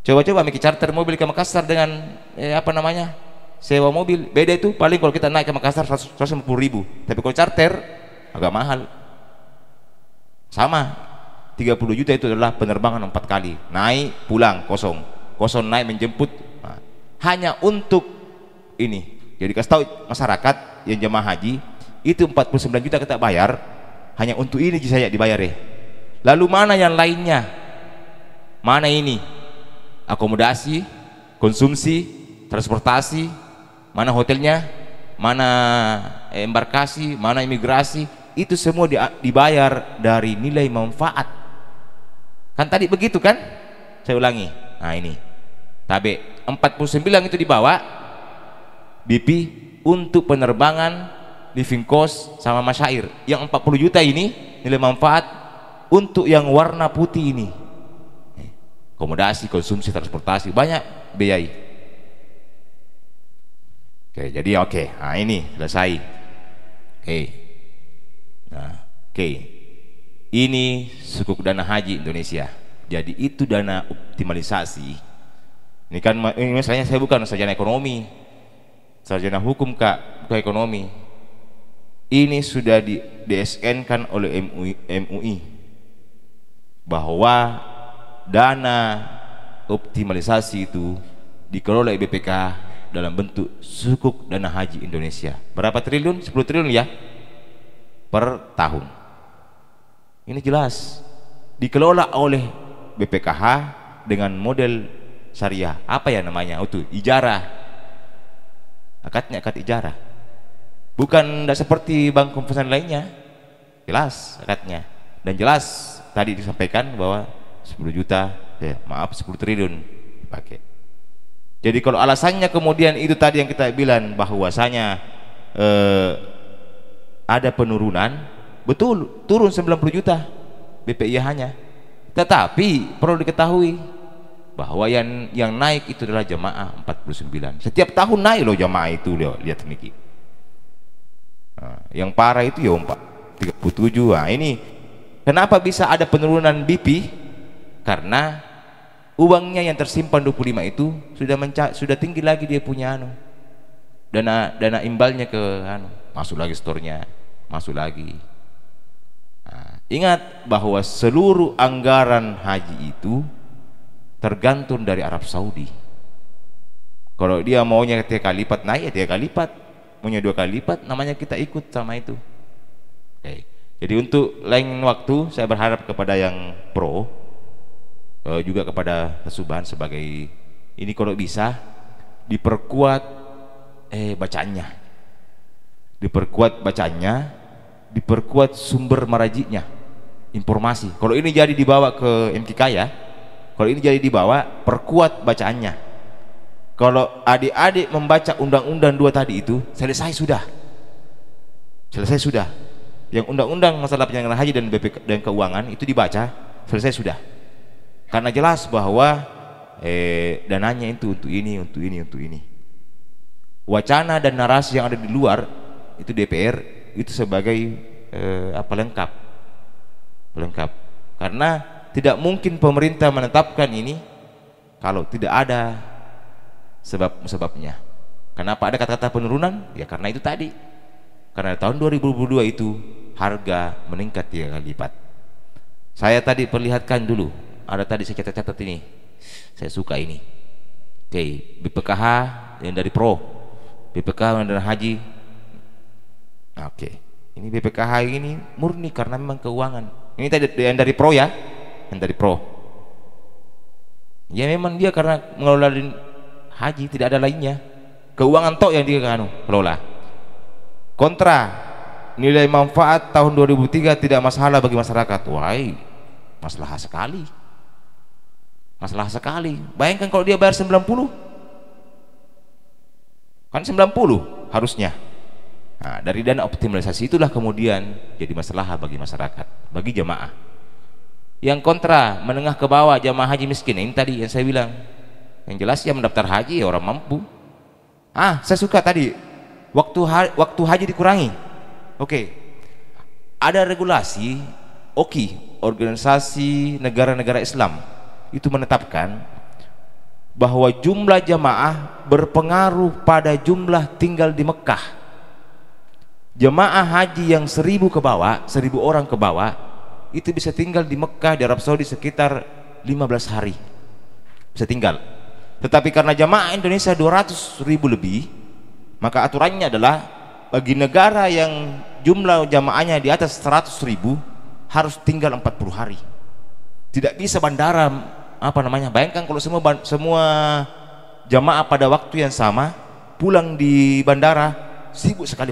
Coba mikir charter mobil ke Makassar dengan apa namanya, sewa mobil, beda itu. Paling kalau kita naik ke Makassar 150.000, tapi kalau charter agak mahal. Sama 30 juta itu adalah penerbangan 4 kali, naik pulang kosong naik menjemput. Nah, hanya untuk ini. Jadi kasih tahu masyarakat yang jemaah haji itu 49 juta kita bayar hanya untuk ini saya dibayar ya. Lalu mana yang lainnya? Mana ini? Akomodasi, konsumsi, transportasi, mana hotelnya, mana embarkasi, mana imigrasi, itu semua dibayar dari nilai manfaat. Kan tadi begitu kan? Saya ulangi. Nah ini tabe 49 itu dibawa BP untuk penerbangan, living cost sama masyair. Yang 40 juta ini nilai manfaat untuk yang warna putih ini, akomodasi, konsumsi, transportasi, banyak biaya. Oke, jadi oke. Nah ini selesai. Oke. Nah, oke. ini sukuk dana haji Indonesia. Jadi itu dana optimalisasi. Ini kan ini misalnya saya bukan sarjana ekonomi, sarjana hukum Kak, bukan ekonomi. Ini sudah di DSN kan oleh MUI bahwa dana optimalisasi itu dikelola BPK dalam bentuk sukuk dana haji Indonesia. Berapa triliun? 10 triliun ya per tahun. Ini jelas dikelola oleh BPKH dengan model syariah. Apa ya namanya? Itu ijarah. Akadnya akad ijarah. Bukan tidak seperti bank konvensional lainnya. Jelas akadnya. Dan jelas tadi disampaikan bahwa 10 juta, maaf 10 triliun dipakai. Jadi kalau alasannya kemudian itu tadi yang kita bilang bahwasanya ada penurunan, betul turun 90 juta BPIH-nya. Tetapi perlu diketahui bahwa yang naik itu adalah jamaah 49. Setiap tahun naik loh jamaah itu, lihat niki. Nah, yang parah itu ya 37. Nah, ini kenapa bisa ada penurunan BP? Karena uangnya yang tersimpan 25 itu sudah tinggi lagi, dia punya dana imbalnya ke masuk lagi store-nya, masuk lagi. Nah, ingat bahwa seluruh anggaran haji itu tergantung dari Arab Saudi. Kalau dia maunya 3 kali lipat naik, ya 3 kali lipat. Maunya 2 kali lipat, namanya kita ikut sama itu. Oke. Jadi untuk lain waktu saya berharap kepada yang pro, juga kepada Kesubahan sebagai ini, kalau bisa diperkuat bacaannya, diperkuat sumber marajiknya, informasi. Kalau ini jadi dibawa ke MKK ya, kalau ini jadi dibawa, perkuat bacaannya. Kalau adik-adik membaca undang-undang 2 tadi itu selesai sudah. Yang undang-undang masalah penyelenggaraan haji dan BPK dan keuangan itu dibaca, selesai sudah. Karena jelas bahwa dananya itu untuk ini. Wacana dan narasi yang ada di luar itu DPR itu sebagai pelengkap. Karena tidak mungkin pemerintah menetapkan ini kalau tidak ada sebabnya. Kenapa ada kata-kata penurunan? Ya karena itu tadi. Karena tahun 2022 itu harga meningkat 3 kali lipat. Saya tadi perlihatkan dulu, ada tadi saya catat-catat ini. Saya suka ini. Oke, BPKH yang dari pro, BPKH yang dari haji. Oke. Ini BPKH ini murni karena memang keuangan. Ini tadi yang dari pro ya, yang dari pro. Ya memang dia karena mengelola haji, tidak ada lainnya. Keuangan tok yang dia kelola. Kontra, nilai manfaat tahun 2003 tidak masalah bagi masyarakat. Wah, masalah sekali. Bayangkan kalau dia bayar 90, kan 90 harusnya. Nah, dari dana optimalisasi itulah kemudian jadi masalah bagi masyarakat, bagi jamaah. Yang kontra, menengah ke bawah, jamaah haji miskin. Ini tadi yang saya bilang. Yang jelas yang mendaftar haji ya orang mampu. Saya suka tadi waktu haji dikurangi. Oke. Ada regulasi OKI, Organisasi Negara-Negara Islam, itu menetapkan bahwa jumlah jamaah berpengaruh pada jumlah tinggal di Mekah. Jamaah haji yang 1000 ke bawah, 1000 orang ke bawah, itu bisa tinggal di Mekah, di Arab Saudi sekitar 15 hari bisa tinggal. Tetapi karena jamaah Indonesia 200.000 lebih, maka aturannya adalah bagi negara yang jumlah jamaahnya di atas 100.000 harus tinggal 40 hari. Tidak bisa bandara bayangkan kalau semua jamaah pada waktu yang sama pulang di bandara, sibuk sekali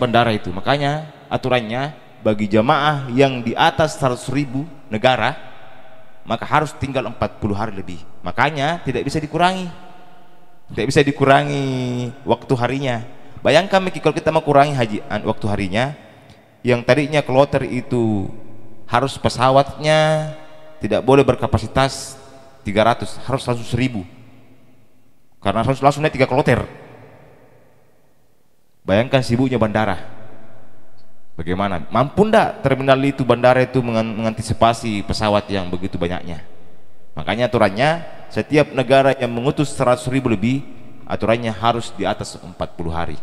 bandara itu. Makanya aturannya bagi jamaah yang di atas 100.000 negara maka harus tinggal 40 hari lebih. Makanya tidak bisa dikurangi waktu harinya. Bayangkan kalau kita mau kurangi haji waktu harinya, yang tadinya kloter itu harus pesawatnya tidak boleh berkapasitas 300, harus langsung 1000, karena harus langsung naik 3 kloter. Bayangkan sibuknya bandara. Bagaimana? Mampu ndak terminal itu, bandara itu mengantisipasi pesawat yang begitu banyaknya? Makanya aturannya setiap negara yang mengutus 100.000 lebih, aturannya harus di atas 40 hari.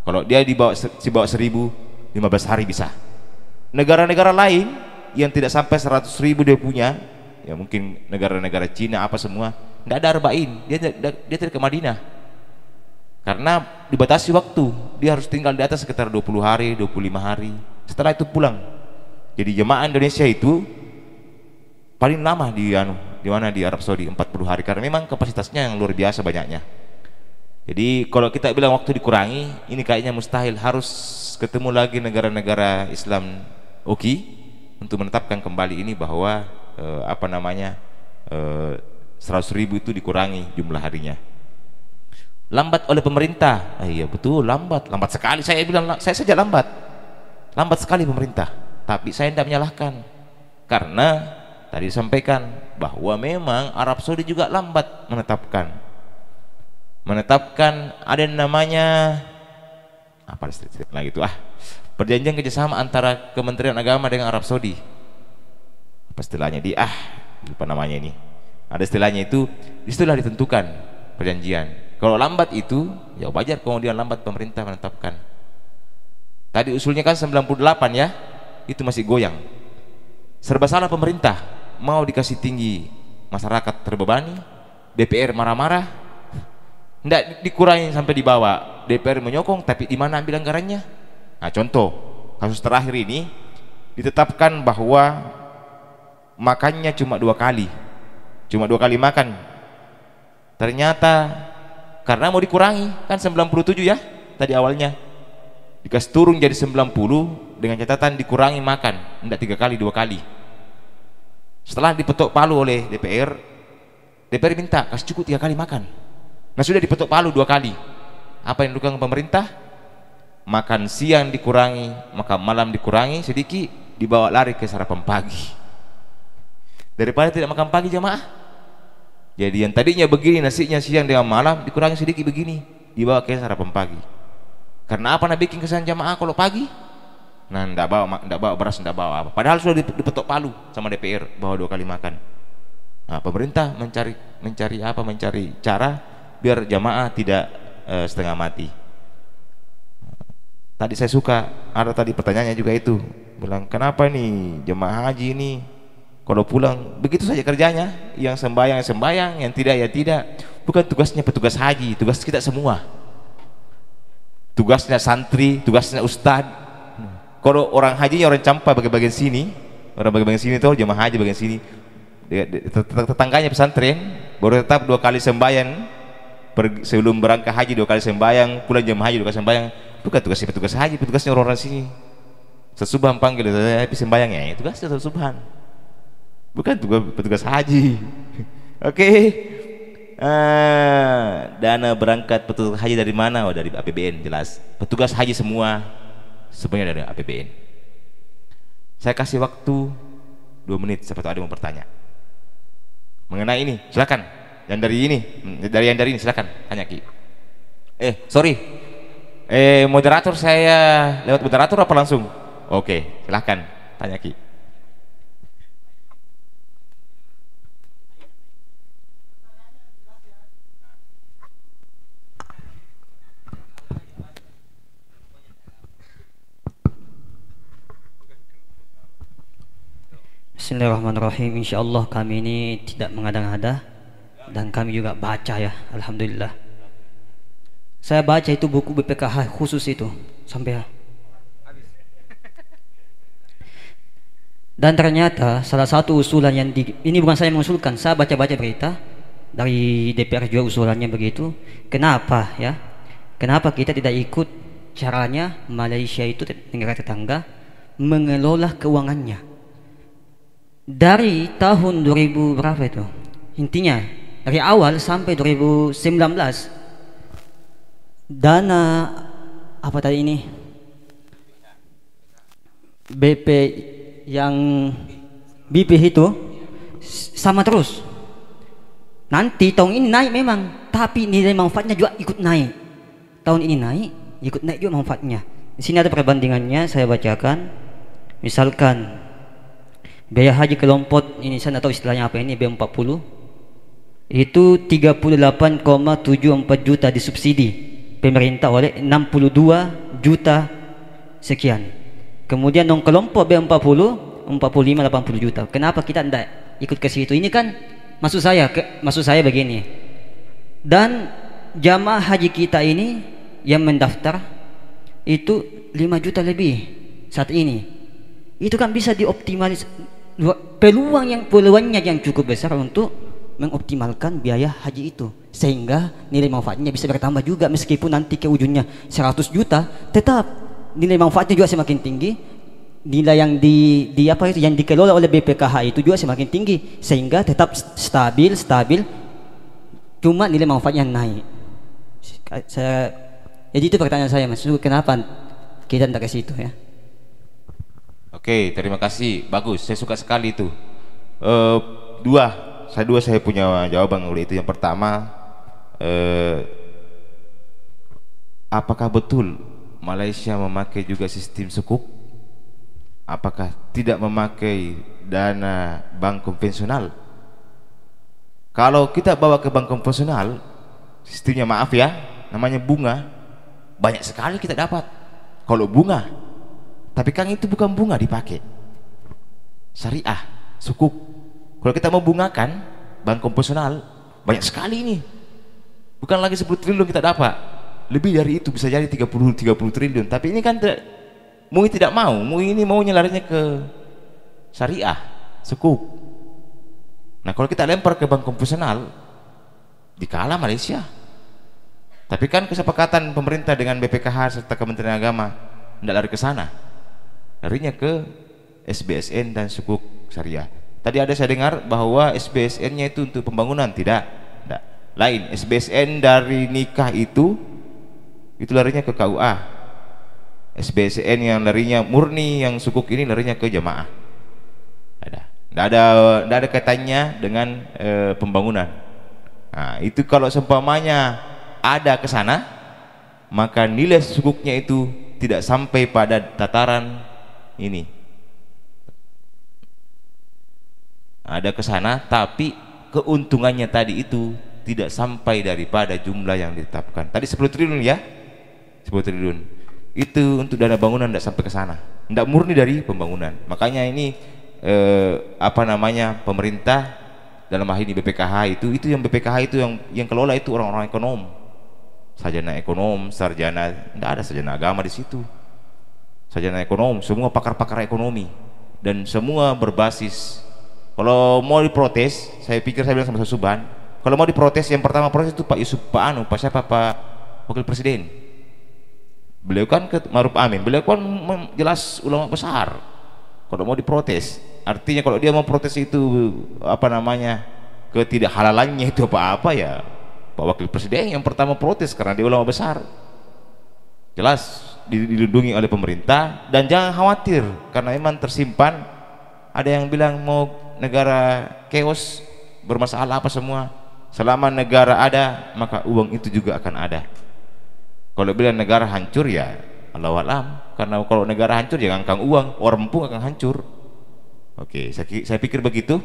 Kalau dia dibawa 1.000, 15 hari bisa. Negara-negara lain yang tidak sampai 100.000 dia punya, ya mungkin negara-negara Cina apa semua, nggak ada arba'in, dia tidak ke Madinah karena dibatasi waktu. Dia harus tinggal di atas sekitar 20 hari, 25 hari, setelah itu pulang. Jadi jemaah Indonesia itu paling lama di Arab Saudi 40 hari, karena memang kapasitasnya yang luar biasa banyaknya. Jadi kalau kita bilang waktu dikurangi, ini kayaknya mustahil. Harus ketemu lagi negara-negara Islam untuk menetapkan kembali ini bahwa 100.000 itu dikurangi jumlah harinya. Lambat oleh pemerintah. Iya betul, lambat sekali. Saya bilang saya saja lambat sekali pemerintah. Tapi saya tidak menyalahkan, karena tadi disampaikan bahwa memang Arab Saudi juga lambat menetapkan ada yang namanya apa lagi itu perjanjian kerjasama antara Kementerian Agama dengan Arab Saudi. Apa istilahnya lupa namanya ini. Ada istilahnya itu, istilah ditentukan perjanjian. Kalau lambat itu ya wajar kemudian lambat pemerintah menetapkan. Tadi usulnya kan 98 ya, itu masih goyang. Serba salah pemerintah, mau dikasih tinggi masyarakat terbebani, DPR marah-marah. Nggak dikurangi sampai dibawa, DPR menyokong, tapi di mana ambil anggarannya? Nah, contoh kasus terakhir ini ditetapkan bahwa makannya cuma 2 kali makan. Ternyata karena mau dikurangi kan 97 ya tadi awalnya, dikasih turun jadi 90 dengan catatan dikurangi makan, enggak 3 kali 2 kali. Setelah dipetok palu oleh DPR minta kasih cukup 3 kali makan. Nah sudah dipetok palu 2 kali. Apa yang dilakukan pemerintah? Makan siang dikurangi, makan malam dikurangi sedikit, dibawa lari ke sarapan pagi. Daripada tidak makan pagi jamaah. Jadi yang tadinya begini nasinya siang dengan malam dikurangi sedikit begini, dibawa ke sarapan pagi. Karena apa? Nak bikin kesan jamaah kalau pagi? Nah ndak bawa beras, ndak bawa apa. Padahal sudah dipetok palu sama DPR bahwa 2 kali makan. Nah, pemerintah mencari cara biar jamaah tidak setengah mati. Tadi saya suka ada tadi pertanyaannya juga itu, bilang kenapa nih jemaah haji ini kalau pulang begitu saja kerjanya, yang sembahyang yang tidak ya tidak. Bukan tugasnya petugas haji, tugas kita semua, tugasnya santri, tugasnya ustad. Kalau orang hajinya orang campa bagian sini, orang bagian sini tuh jemaah haji bagian sini, tetangganya pesantren baru tetap 2 kali sembahyang. Sebelum berangkat haji 2 kali sembahyang, pulang jam haji 2 kali sembahyang. Bukan tugasnya petugas haji, petugasnya orang-orang sini. Sesubahan panggil saya sembahyang ya, tugasnya sesubahan. Bukan petugas haji. Oke. Dana berangkat petugas haji dari mana? Oh dari APBN jelas. Petugas haji semua sebenarnya dari APBN. Saya kasih waktu 2 menit, siapa tahu ada yang mau bertanya mengenai ini, silakan. Yang dari ini silakan tanya Ki. Sorry. Moderator saya lewat moderator apa langsung? Oke, silakan tanya Ki. Bismillahirrahmanirrahim. Insyaallah kami ini tidak mengada-ngada dan kami juga baca ya, alhamdulillah. Saya baca itu buku BPKH khusus itu sampai dan ternyata salah satu usulan yang ini bukan saya mengusulkan, saya baca-baca berita dari DPR juga usulannya begitu. Kenapa kita tidak ikut caranya Malaysia itu negara tetangga mengelola keuangannya dari tahun 2000 berapa itu, intinya dari awal sampai 2019 dana apa tadi ini BP yang BP itu sama terus. Nanti tahun ini naik memang, tapi nilai manfaatnya juga ikut naik. Tahun ini naik, ikut naik juga manfaatnya. Di sini ada perbandingannya, saya bacakan. Misalkan biaya haji kelompok ini atau istilahnya apa ini B40 itu 38,74 juta disubsidi pemerintah oleh 62 juta sekian. Kemudian non kelompok B40 45 80 juta. Kenapa kita tidak ikut ke situ? Ini kan maksud saya begini. Dan jamaah haji kita ini yang mendaftar itu 5 juta lebih saat ini. Itu kan bisa dioptimalis, peluangnya yang cukup besar untuk mengoptimalkan biaya haji itu, sehingga nilai manfaatnya bisa bertambah juga. Meskipun nanti ke ujungnya 100 juta, tetap nilai manfaatnya juga semakin tinggi. Nilai yang yang dikelola oleh BPKH itu juga semakin tinggi, sehingga tetap stabil. Cuma nilai manfaatnya naik. Jadi itu pertanyaan saya, Mas. Kenapa kita tidak ke situ ya? Oke, terima kasih. Bagus, saya suka sekali itu. Saya punya jawaban oleh itu. Yang pertama, apakah betul Malaysia memakai juga sistem sukuk? Apakah tidak memakai dana bank konvensional? Kalau kita bawa ke bank konvensional, sistemnya maaf ya, namanya bunga, banyak sekali kita dapat. Kalau bunga, tapi kan itu bukan bunga dipakai, syariah, sukuk. Kalau kita mau bungakan bank konvensional, banyak sekali ini. Bukan lagi 10 triliun kita dapat, lebih dari itu, bisa jadi 30 triliun. Tapi ini kan MUI tidak mau. MUI ini maunya larinya ke syariah, sukuk. Nah, kalau kita lempar ke bank konvensional, dikalah Malaysia. Tapi kan kesepakatan pemerintah dengan BPKH serta Kementerian Agama tidak lari ke sana, larinya ke SBSN dan sukuk syariah. Tadi ada saya dengar bahwa SBSN-nya itu untuk pembangunan, tidak. Lain, SBSN dari nikah itu larinya ke KUA. SBSN yang larinya murni, yang sukuk ini larinya ke jamaah. Tidak ada kaitannya dengan pembangunan. Nah, itu kalau seumpamanya ada ke sana, maka nilai sukuknya itu tidak sampai pada tataran ini. Ada ke sana, tapi keuntungannya tadi itu tidak sampai daripada jumlah yang ditetapkan. Tadi 10 triliun ya, 10 triliun. Itu untuk dana bangunan tidak sampai ke sana, tidak murni dari pembangunan. Makanya ini pemerintah dalam hal ini BPKH itu yang BPKH itu yang kelola itu orang-orang ekonom, sarjana ekonom, sarjana, tidak ada sarjana agama di situ, sarjana ekonom, semua pakar-pakar ekonomi, dan semua berbasis. Kalau mau diprotes, saya bilang sama Subhan, kalau mau diprotes, yang pertama protes itu Pak Wakil Presiden. Beliau kan Ma'ruf Amin, beliau kan jelas ulama besar. Kalau mau diprotes, artinya kalau dia mau protes itu ketidakhalalannya itu apa ya, Pak Wakil Presiden yang pertama protes karena dia ulama besar. Jelas dilindungi oleh pemerintah, dan jangan khawatir karena memang tersimpan. Ada yang bilang mau negara chaos, bermasalah apa semua, selama negara ada maka uang itu juga akan ada. Kalau bilang negara hancur ya Allahu a'lam, karena kalau negara hancur jangan ngangkang uang, orang pun akan hancur. Oke, saya pikir begitu.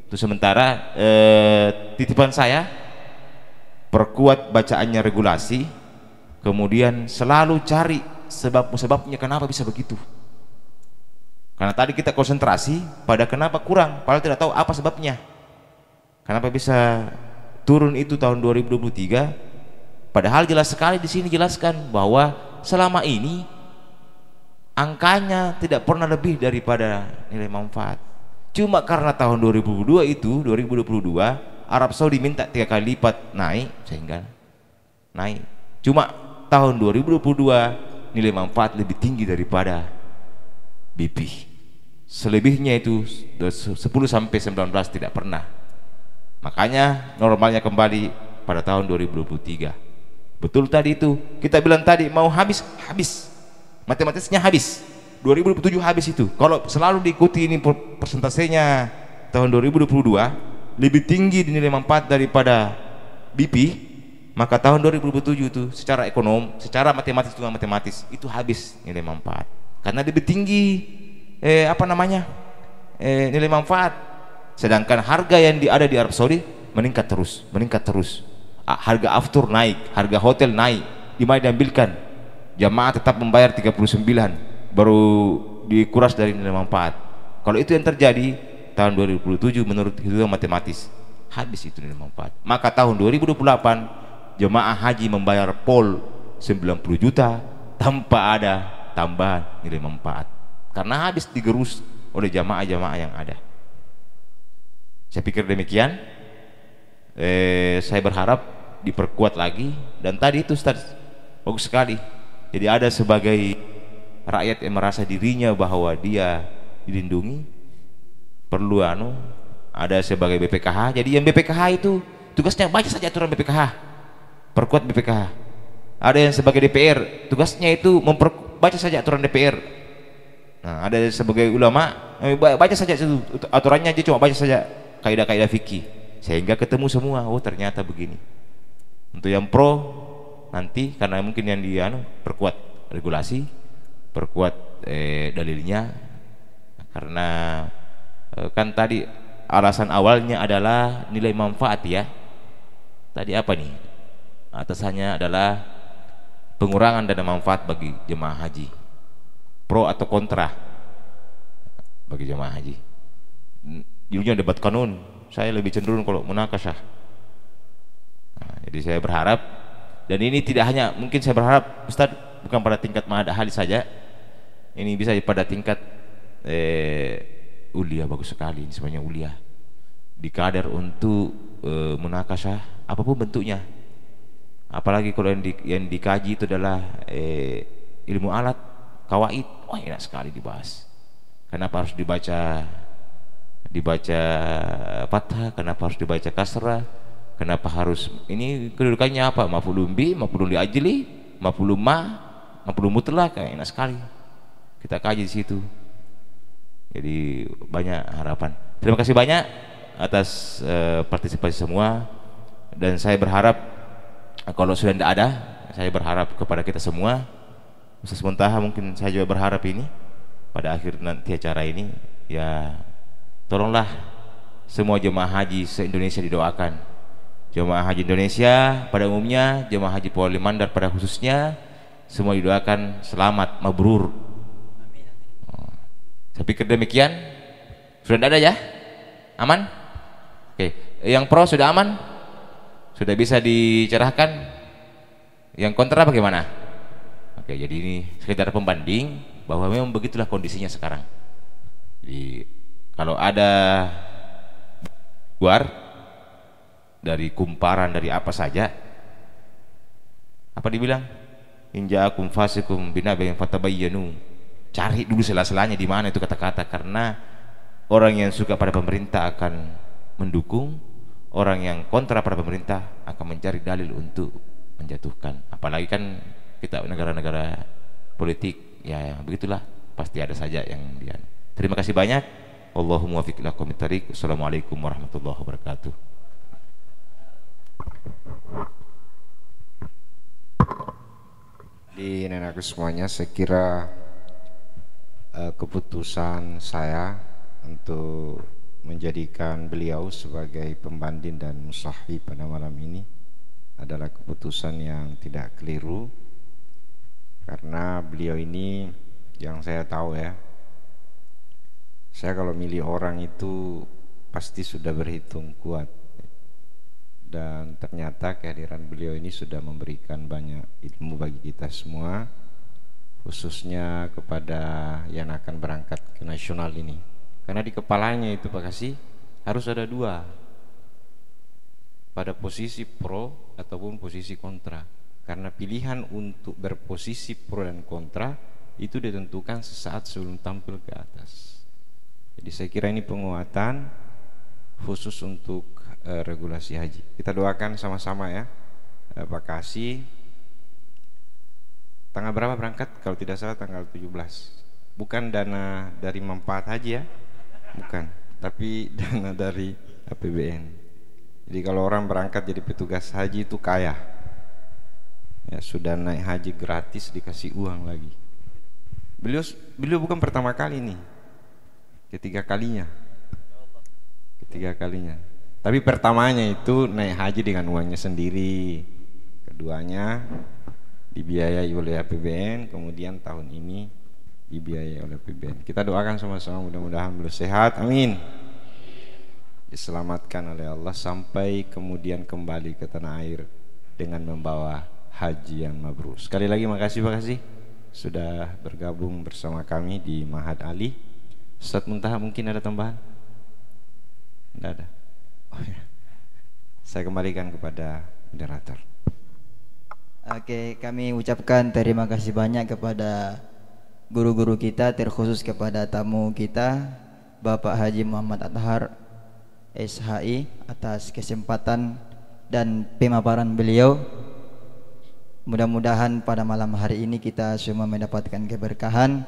Itu sementara titipan saya, perkuat bacaannya regulasi, kemudian selalu cari sebabnya kenapa bisa begitu. Karena tadi kita konsentrasi pada kenapa kurang, padahal tidak tahu apa sebabnya. Kenapa bisa turun itu tahun 2023? Padahal jelas sekali di sini jelaskan bahwa selama ini angkanya tidak pernah lebih daripada nilai manfaat. Cuma karena tahun 2022 Arab Saudi minta 3 kali lipat naik, sehingga naik. Cuma tahun 2022 nilai manfaat lebih tinggi daripada BP. Selebihnya itu 10 sampai 19 tidak pernah. Makanya normalnya kembali pada tahun 2023. Betul tadi itu, kita bilang tadi mau habis, matematisnya habis, 2027 habis itu. Kalau selalu diikuti ini persentasenya tahun 2022 lebih tinggi di nilai manfaat daripada BP, maka tahun 2027 itu secara matematis itu habis nilai manfaat karena lebih tinggi nilai manfaat, sedangkan harga yang ada di Arab Saudi meningkat terus. Harga aftur naik, harga hotel naik, dimana diambilkan jamaah tetap membayar 39 baru dikuras dari nilai manfaat. Kalau itu yang terjadi tahun 2027 menurut hitungan matematis habis itu nilai manfaat, maka tahun 2028 jemaah haji membayar pol 90 juta tanpa ada tambahan nilai manfaat karena habis digerus oleh jamaah-jamaah yang ada. Saya pikir demikian. Saya berharap diperkuat lagi, dan tadi itu Ustaz bagus sekali. Jadi ada sebagai rakyat yang merasa dirinya bahwa dia dilindungi, perlu ada sebagai BPKH. Jadi yang BPKH itu tugasnya baca saja aturan BPKH, perkuat BPKH. Ada yang sebagai DPR, tugasnya itu baca saja aturan DPR. Nah, ada sebagai ulama, baca saja aturannya aja, cuma baca saja kaidah-kaidah fikih sehingga ketemu semua. Oh, ternyata begini. Untuk yang pro nanti karena mungkin yang perkuat regulasi, perkuat dalilnya, karena kan tadi alasan awalnya adalah nilai manfaat ya. Tadi apa nih? Atasannya adalah pengurangan dana manfaat bagi jemaah haji. Pro atau kontra bagi jemaah haji? Judulnya debat kanun. Saya lebih cenderung kalau munakasyah. Nah, jadi saya berharap, dan ini tidak hanya mungkin saya berharap Ustaz bukan pada tingkat ma'had ahli saja, ini bisa pada tingkat ulia. Bagus sekali ini semuanya ulia, dikader untuk munakasyah apapun bentuknya. Apalagi kalau yang dikaji itu adalah ilmu alat, kawaid. Wah, enak sekali dibahas. Kenapa harus dibaca fathah, kenapa harus dibaca kasrah, kenapa harus ini kedudukannya apa, maf'ulun bi, maf'ulun li ajli, maf'ulun ma, maf'ulun mutlaq. Enak sekali kita kaji di situ. Jadi banyak harapan. Terima kasih banyak atas partisipasi semua, dan saya berharap kalau sudah tidak ada, saya berharap kepada kita semua, Ustaz Muntaha mungkin saya juga berharap ini pada akhir nanti acara ini ya, tolonglah semua jemaah haji se-Indonesia didoakan. Jemaah haji Indonesia pada umumnya, jemaah haji Pulau Mandar pada khususnya, semua didoakan selamat, mabrur. Saya pikir demikian. Sudah ada ya? Aman? Oke, yang pro sudah aman? Sudah bisa dicerahkan? Yang kontra bagaimana? Oke, jadi ini sekedar pembanding bahwa memang begitulah kondisinya sekarang. Jadi kalau ada luar dari kumparan dari apa saja, apa dibilang? Inja'akum fasikum binaba'in fatabayyanu. Cari dulu sela-selanya di mana itu kata-kata, karena orang yang suka pada pemerintah akan mendukung, orang yang kontra pada pemerintah akan mencari dalil untuk menjatuhkan. Apalagi kan kita negara-negara politik, ya begitulah, pasti ada saja yang dia. Terima kasih banyak. Allahumma wafiq ila aqwamit thariq. Wassalamualaikum warahmatullahi wabarakatuh. Di nenekku semuanya, saya kira keputusan saya untuk menjadikan beliau sebagai pembanding dan musahhi pada malam ini adalah keputusan yang tidak keliru, karena beliau ini yang saya tahu ya, saya kalau milih orang itu pasti sudah berhitung kuat, dan ternyata kehadiran beliau ini sudah memberikan banyak ilmu bagi kita semua, khususnya kepada yang akan berangkat ke nasional ini. Karena di kepalanya itu Pak Kasih harus ada dua, pada posisi pro ataupun posisi kontra, karena pilihan untuk berposisi pro dan kontra itu ditentukan sesaat sebelum tampil ke atas. Jadi saya kira ini penguatan khusus untuk regulasi haji. Kita doakan sama-sama ya, Pak Kasih. Tanggal berapa berangkat? Kalau tidak salah tanggal 17. Bukan dana dari manfaat haji ya, bukan, tapi dana dari APBN. Jadi kalau orang berangkat jadi petugas haji itu kaya, Ya, sudah naik haji gratis dikasih uang lagi. Beliau bukan pertama kali nih, ketiga kalinya. Tapi pertamanya itu naik haji dengan uangnya sendiri, keduanya dibiayai oleh APBN, kemudian tahun ini dibiayai oleh APBN. Kita doakan sama-sama mudah-mudahan beliau sehat, amin, diselamatkan oleh Allah sampai kemudian kembali ke tanah air dengan membawa haji yang mabrur. Sekali lagi makasih sudah bergabung bersama kami di Ma'had Ali. Ustaz Muntaha mungkin ada tambahan? Tidak ada. Oh ya. Saya kembalikan kepada moderator. Oke, kami ucapkan terima kasih banyak kepada guru-guru kita, terkhusus kepada tamu kita Bapak Haji Muhammad Athar SHI atas kesempatan dan pemaparan beliau. Mudah-mudahan pada malam hari ini kita semua mendapatkan keberkahan,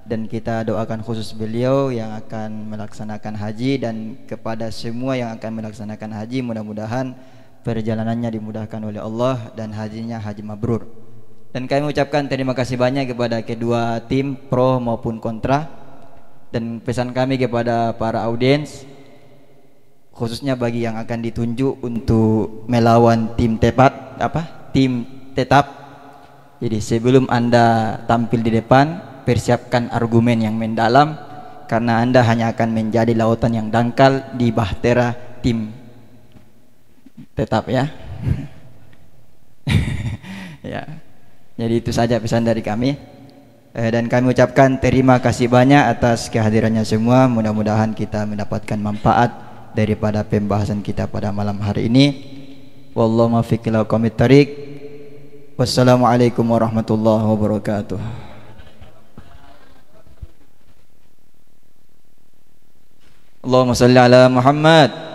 dan kita doakan khusus beliau yang akan melaksanakan haji, dan kepada semua yang akan melaksanakan haji mudah-mudahan perjalanannya dimudahkan oleh Allah dan hajinya haji mabrur. Dan kami ucapkan terima kasih banyak kepada kedua tim pro maupun kontra, dan pesan kami kepada para audiens khususnya bagi yang akan ditunjuk untuk melawan tim tetap. Jadi sebelum Anda tampil di depan, persiapkan argumen yang mendalam, karena Anda hanya akan menjadi lautan yang dangkal di bahtera tim tetap ya. Ya. Jadi itu saja pesan dari kami. Dan kami ucapkan terima kasih banyak atas kehadirannya semua. Mudah-mudahan kita mendapatkan manfaat daripada pembahasan kita pada malam hari ini. Wallahu muwaffiq ila aqwamit thariq. Wassalamualaikum warahmatullahi wabarakatuh. Allahumma salli ala Muhammad.